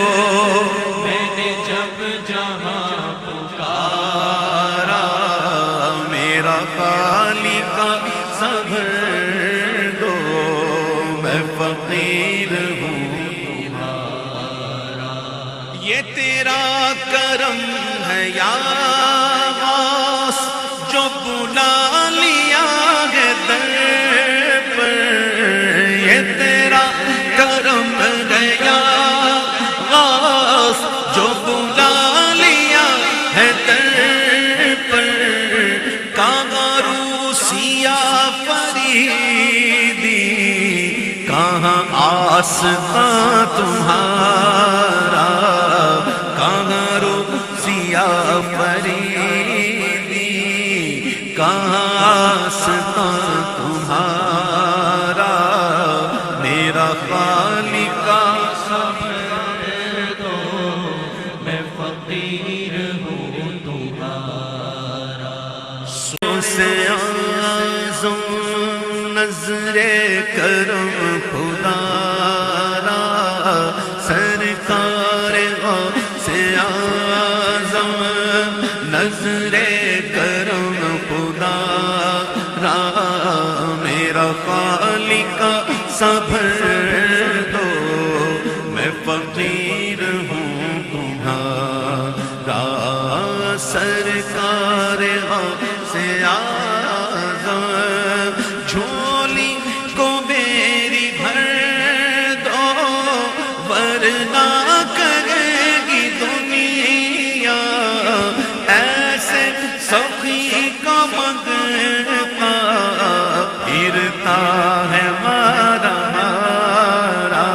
میں نے جب جہاں پکارا، میرا خالق صبر دو، میں فقیر ہوں تمہارا. یہ تیرا کرم ہے یا غوث، جو بلا لیا ہے در پر، یہ تیرا کرم ہے یا غوث، جو بلا لیا ہے در پر، کہاں روسیا فریدی، کہاں آستاں تمہارا، کہاں روسیا فریدی، کہاں آستاں تمہارا، میرا خالق صبر دو، میں فقیر ہوں تمہارا. سو سے اعظم نظر کرم خدا را، سرکار غوث اعظم نظر کرم خدا را، میرا خالق صبر دو، میں فقیر ہوں تمہارا، سرکار غوث اعظم جھولی کو میری بھر دو، ورنہ کرے گی دنیا ایسے سخی کا مغفا، پھرتا ہے مارا مارا،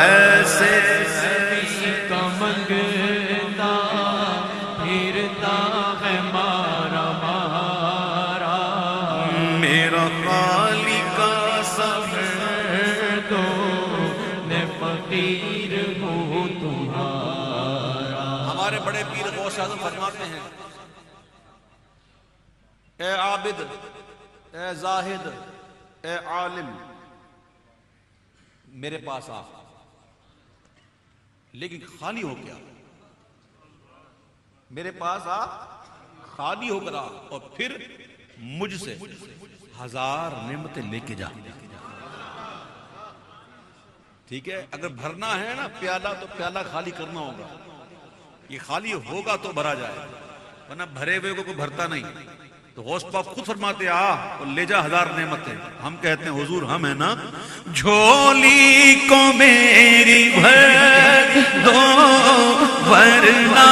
ایسے کا منگتا پھرتا ہے مارا مارا، میرا خالق صبر دو، میں فقیر ہوں تمہارا. ہمارے بڑے پیر غوث اعظم فرماتے ہیں، اے عابد، اے زاہد، اے عالم، میرے پاس آ، لیکن خالی ہو کے آ، میرے پاس آ خالی ہو کر آ، اور پھر مجھ سے 1000 نعمتیں لے کے جا. ٹھیک ہے، اگر بھرنا ہے نا پیالہ تو پیالہ خالی کرنا ہوگا، یہ خالی ہوگا تو بھرا جائے، ورنہ بھرے ہوئے کو کوئی بھرتا نہیں. تو غوث پاک خود فرماتے آ اور لے جا 1000 نعمتیں. ہم کہتے ہیں حضور ہم ہیں نا. جھولی کو میری بھر دو ورنہ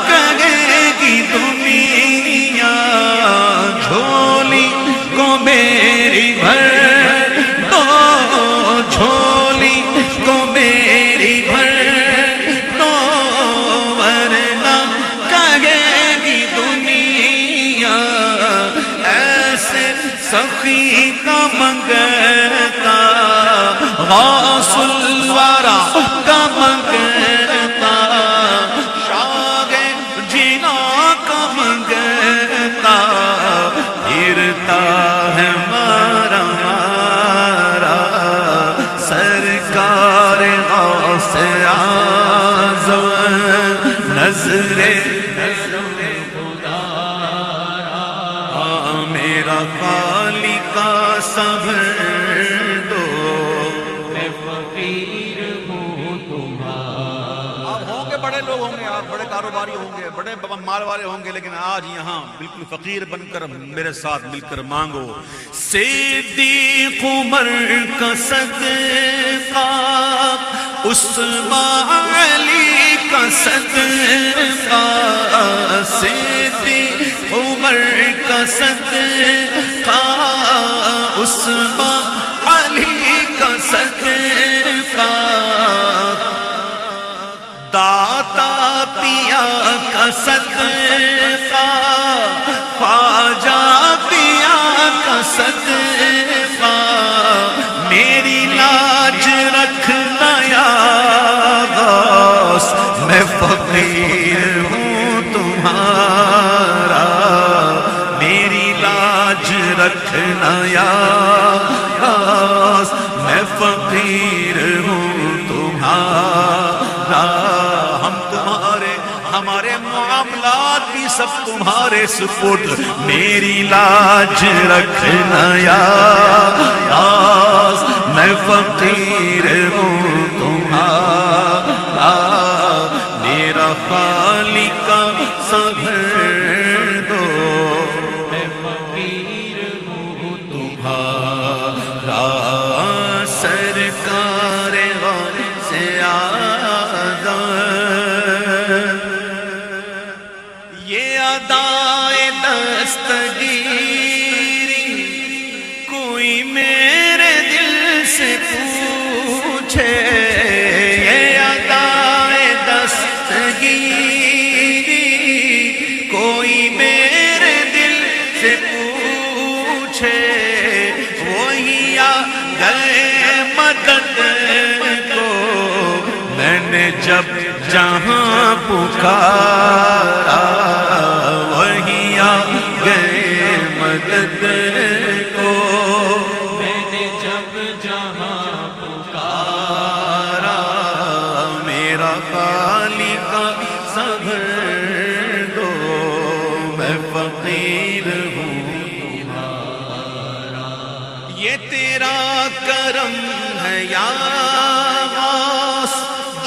کہے گی دنیا. جھولی کو میری بھر دو, جھولی کو میری بھر دو ورنہ کہے گی دنیا. ایسے سخی کا منگتا غوث الورا کا منگتا, شاہ جینا کا منگتا, پھرتا ہے مارا مارا سرکار غوث اعظم. نظر میرا خالق کا صبر دو. میں فقیر ہوں تمہارا. آپ ہوں گے بڑے لوگ ہوں گے, آپ بڑے کاروباری ہوں گے, بڑے مال والے ہوں گے, لیکن آج یہاں بالکل فقیر بن کر میرے ساتھ مل کر مانگو. صدیق عمر کا صدقہ, عثمان علی کا صدقہ, صدیق عمر کا صدقہ, عثمان علی کا صدقہ, داتا پیا کا صدقہ, خواجہ پیا کا صدقہ. میری لاج رکھنا یا غوث, میں فقیر ہوں تمہارا. میری لاج رکھنا یا غوث, میں فقیر ہوں تمہارا. ہم تمہارے, ہمارے معاملات بھی سب تمہارے سپرد. میری لاج رکھنا یا غوث, میں فقیر ہوں تمہارا. میرا خالق کا صبر دو, میں فقیر ہوں تمہارا. سرکار غوث اعظم, یہ ادائے دستگیری کوئی میرے دل سے پوچھے. یہ ادائے دستگیری کوئی میرے دل سے پوچھے. وہی آ گئے مدد کو, میں نے جب جہاں پکارا. وہی آ گئے مدد کو, میں نے جب جہاں پکارا. میرا خالق کا صبر دو, میں فقیر ہوں تمہارا. یہ تیرا کرم ہے یا غوث,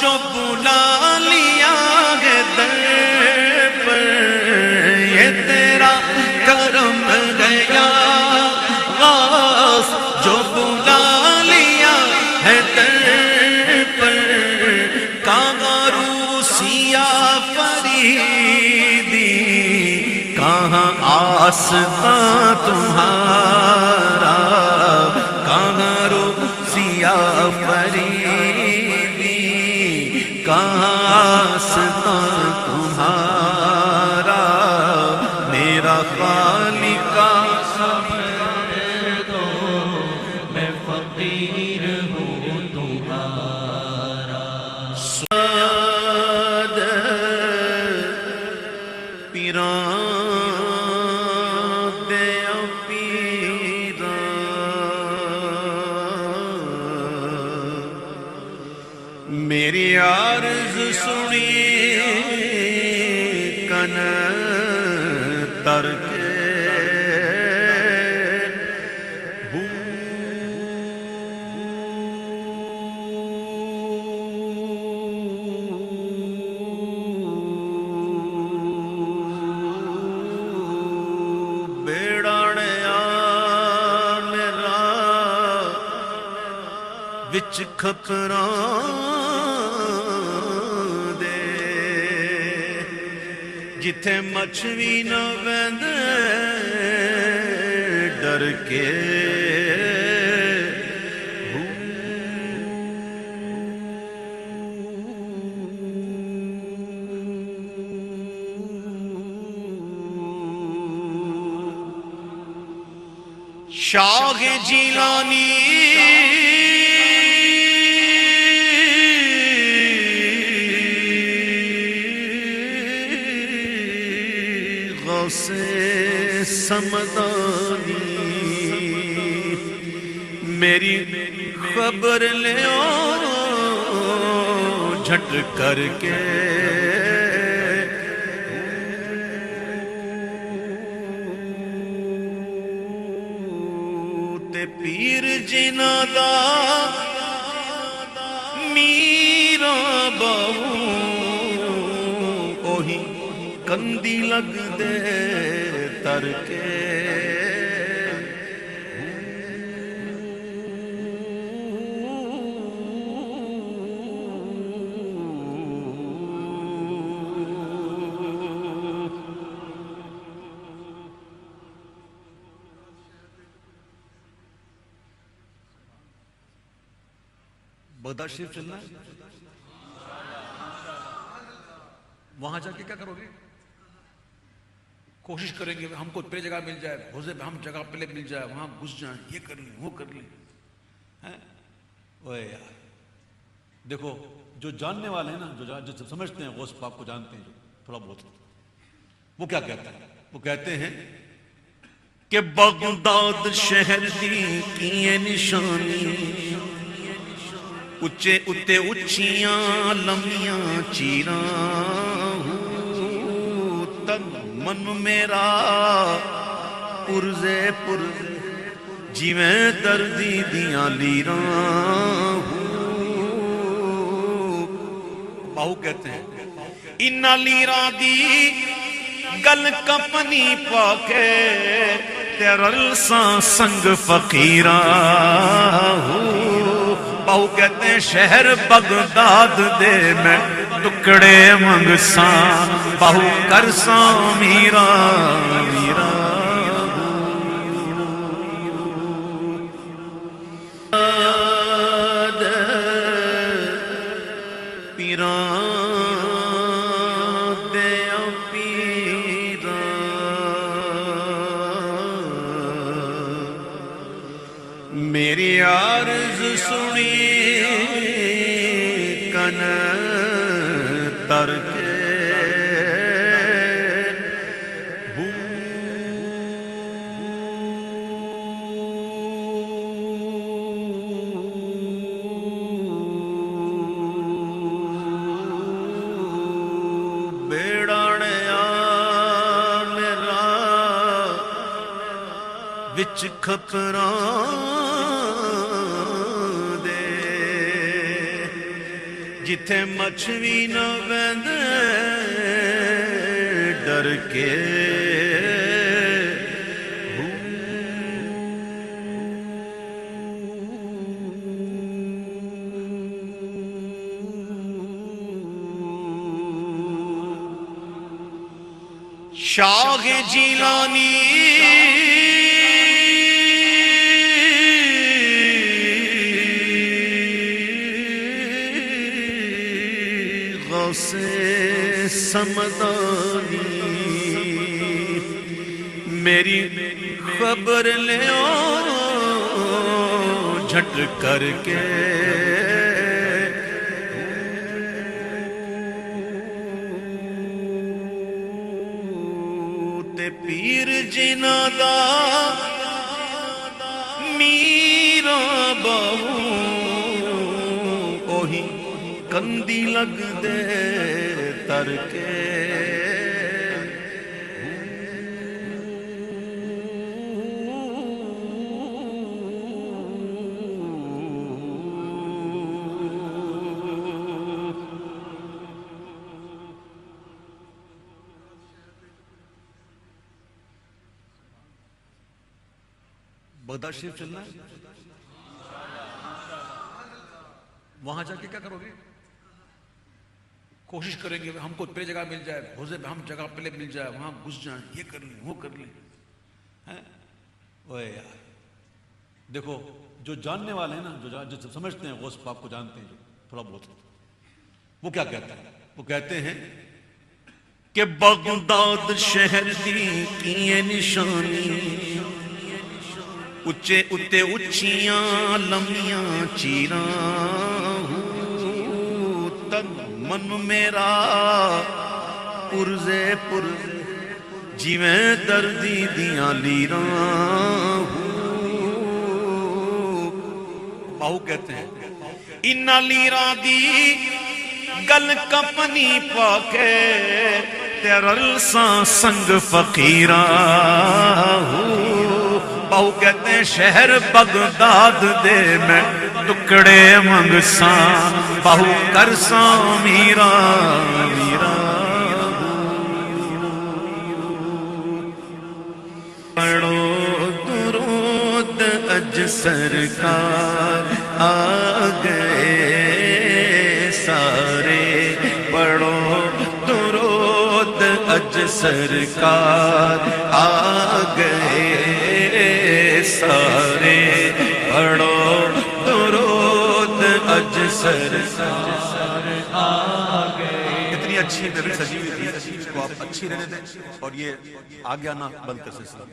جو بلا لیا ہے در پر. یہ تیرا کرم ہے یا غوث, جو بلا لیا ہے در پر. کہاں روسیا فریدی, کہاں آستاں تمہارا. کہاں روسیا فریدی, کہاں آستاں تمہارا. میرا خالق کا صبر دو, میں فقیر ہوں تمہارا. سعد پیران دے پیران, میری عرض سنی کن تر کے. بیڑ وچ کھپراں دے جتھے مچھوی نہ ویندے ڈر کے شاہ جیلانی غوث سمدانی میری خبر لے جھٹ کر کے پیر جنا دا میرا باہو اوہی کندی لگ دے تر کے بغداد شریف چلنا ہے وہاں جا کے کیا کرو گے؟ کوشش کریں گے ہم کو پہلے جگہ مل جائے حوضے پہ ہم جگہ پہلے مل جائے وہاں گھس جائیں یہ کر لیں وہ کر لیں اوے یار دیکھو جو جاننے والے ہیں نا جو سمجھتے ہیں غوث پاک کو جانتے ہیں جو تھوڑا بہت وہ کیا کہتے ہیں وہ کہتے ہیں کہ بغداد شہر دی کیے نشانی اچے اتے اچھیاں لمیاں چیراں تن من میرا پرزے پرزے جیویں دردی دیاں لیراں باہو کہتے ہیں انہاں لیراں دی گل کپنی پاکے تیرل ساں سنگ فقیراں باہو کہتے ہیں شہر بغداد دے میں ٹکڑے منگساں باہو کرساں میرا میرا پیران دیا پیران میری عرض سنی کن تر کے بیڑاڑیا میرا وچ کھپراں جتھے مچھوی نہ ویندے ڈر کے شاہ جیلانی غوث سمدانی میری خبر لے جھٹ کر کے تے پیر جنا دا میرا باہو اوہی کندی لگ دے تر کے بغداد شریف چلنا ہے وہاں جا کے کیا کرو گے؟ کوشش کریں گے ہم کو پہلے جگہ مل جائے، حوضے میں ہم جگہ پہلے مل جائے، وہاں گھس جائیں، یہ کر لیں وہ کر لیں. اوے یار دیکھو جو جاننے والے ہیں نا، جو سمجھتے ہیں غوث پاک کو جانتے ہیں، جو تھوڑا بہت، وہ کیا کہتے ہیں؟ وہ کہتے ہیں کہ بغداد شہر دی کیے نشانی، اچے اتے اچیاں لمیاں چیراں، تن من میرا پرزے جیویں دردی دیاں لیراں. باہو کہتے ہیں انہاں لیراں دی گل کپنی پا کے تیرل ساں سنگ فقیراں. باہو کہتے ہیں شہر بغداد دے میں ٹکڑے منگساں، باہو کرساں میراں میراں. پڑھو درود اج سرکار آ گئے سارے، پڑھو درود اج سرکار آ گئے سارے، پڑھو درود اج سرکار آ گئے. اتنی اچھی میری سجی ہوئی تھی، اس کو آپ اچھی رہنے دیں اور یہ آگے آنا بند کر سلسلہ،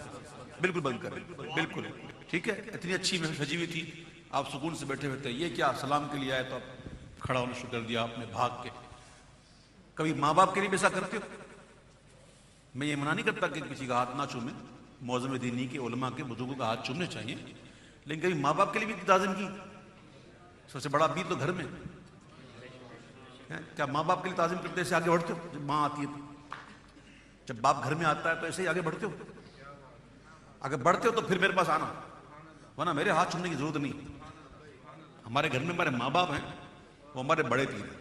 بالکل بند کریں، بالکل ٹھیک ہے. اتنی اچھی میں سجی ہوئی تھی، آپ سکون سے بیٹھے ہوئے تھے. یہ کیا سلام کے لیے آئے تو آپ کھڑا ہونا شروع کر دیا آپ نے بھاگ کے. کبھی ماں باپ کے لیے بھی ایسا کرتے ہو؟ میں یہ منع نہیں کرتا کہ کسی کا ہاتھ نہ چومیں، معظم دینی کے علماء کے بزرگوں کا ہاتھ چومنے چاہیے، لیکن کبھی ماں باپ کے لیے بھی تعظیم کی؟ سب سے بڑا بیر تو گھر میں. کیا ماں باپ کے لیے تعظیم کرتے ایسے آگے بڑھتے ہو؟ جب ماں آتی ہے تو، جب باپ گھر میں آتا ہے تو ایسے ہی آگے بڑھتے ہو؟ اگر بڑھتے ہو تو پھر میرے پاس آنا، ورنہ میرے ہاتھ چھوڑنے کی ضرورت نہیں. ہمارے گھر میں ہمارے ماں باپ ہیں، وہ ہمارے بڑے پیر ہیں.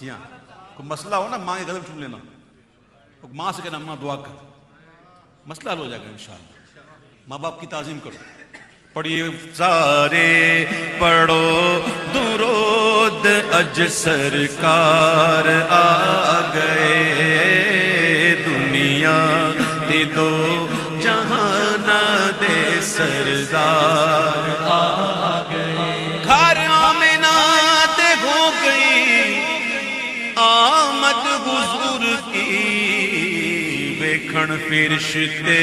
جی ہاں، کوئی مسئلہ ہو نا ماں کے قدم چوم لینا، ماں سے کہنا ماں دعا کر، مسئلہ حل ہو جائے گا انشاءاللہ. ماں باپ کی تعظیم کرو. پڑھیے سارے پڑھو درود اج سرکار آ گئے، دنیا دے دو جہان دے سردار آ گئے. گھر آمنہ تے ہو گئی آمد حضور کی، ویکھن فرشتے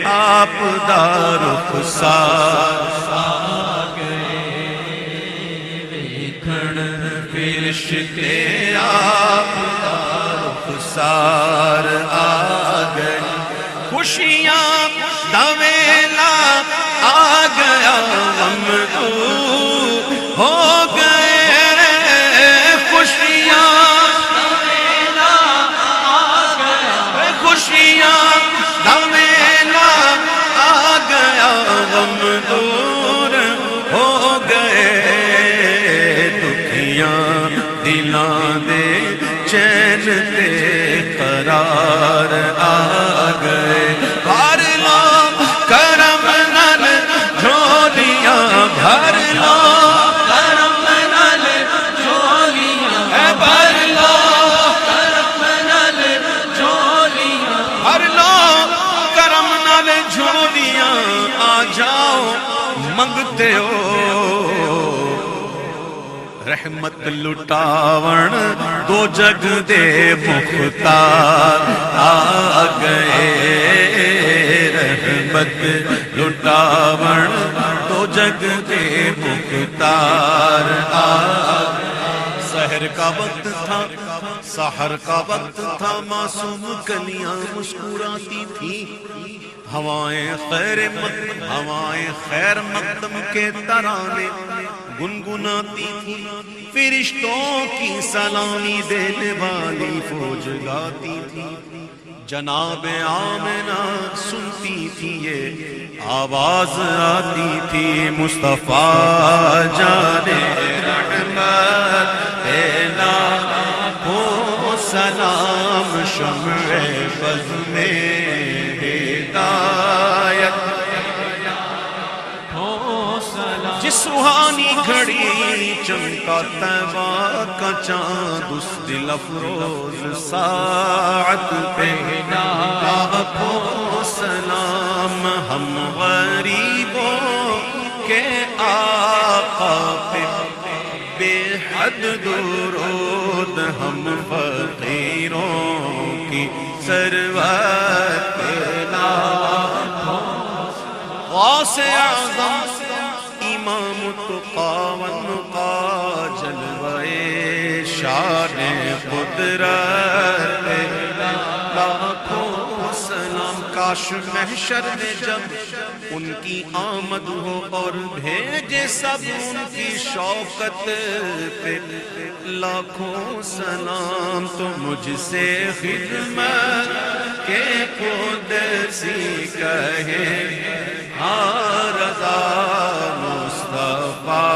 آپ دا رخسار آ گئے، ویکھن فرشتے آپ دا رخسار آ گئے. خوشیاں دا ویلا آ گیا، غم دور ہو گئے. خوشیاں خوشیاں دا ویلا آ گیا، غم دور ہو گئے. دکھیاں دلاں دے چین تے قرار آ گئے. بھر لو کرم نال جھولیاں، بھر لو کرم نال جھولیاں، بھر لو کرم نال جھولیاں، بھر لو کرم نال جھولیاں. آ جاؤ منگتے ہو رحمت لٹاون، دو جگ دے مختار آ گئے. رحمت لٹاون، دو جگ دے مختار آ گئے. سحر کا وقت تھا، سحر کا وقت تھا، معصوم کلیاں مسکراتی تھی. ہوائیں خیر مقدم کے ترانے گنگناتی تھی. فرشتوں کی سلامی دینے والی فوج گاتی تھی. جناب آمنہ سنتی تھی یہ آواز آتی تھی. مصطفیٰ جانے رحمت دینا ہو سلام، شمع بز میں ہدایت ہو سلام. جس سہانی گھڑی چمکا طیبہ کا چاند اس دل افروز ساعت پہ لاکھوں سلام ہم غریبوں کے آقا پہ بے حد درود ہم فقیروں کی ثروت پہ لاکھوں غوث اعظم امام تقی والنقا جلوے شان قدرت لاکھوں سلام کاش محشر میں جب ان کی آمد ہو اور بھیجے سب ان کی شوکت پہ لاکھوں سلام تو مجھ سے خدمت کے قدسی کہے ہاں رضا مصطفیٰ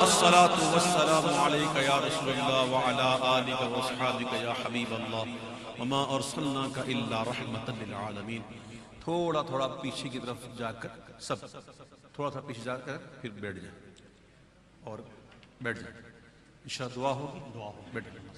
الصلاة والسلام علیکہ یا رسول اللہ وعلا آلک واصحابک یا حبیب اللہ وما ارسلناک الا رحمتا للعالمین. تھوڑا تھوڑا پیچھے کی طرف جا کر سب تھوڑا تھوڑا پیچھے جا کر پھر بیٹھ جائیں اور بیٹھ جائیں. انشاءاللہ دعا ہوگی. بیٹھ جائیں.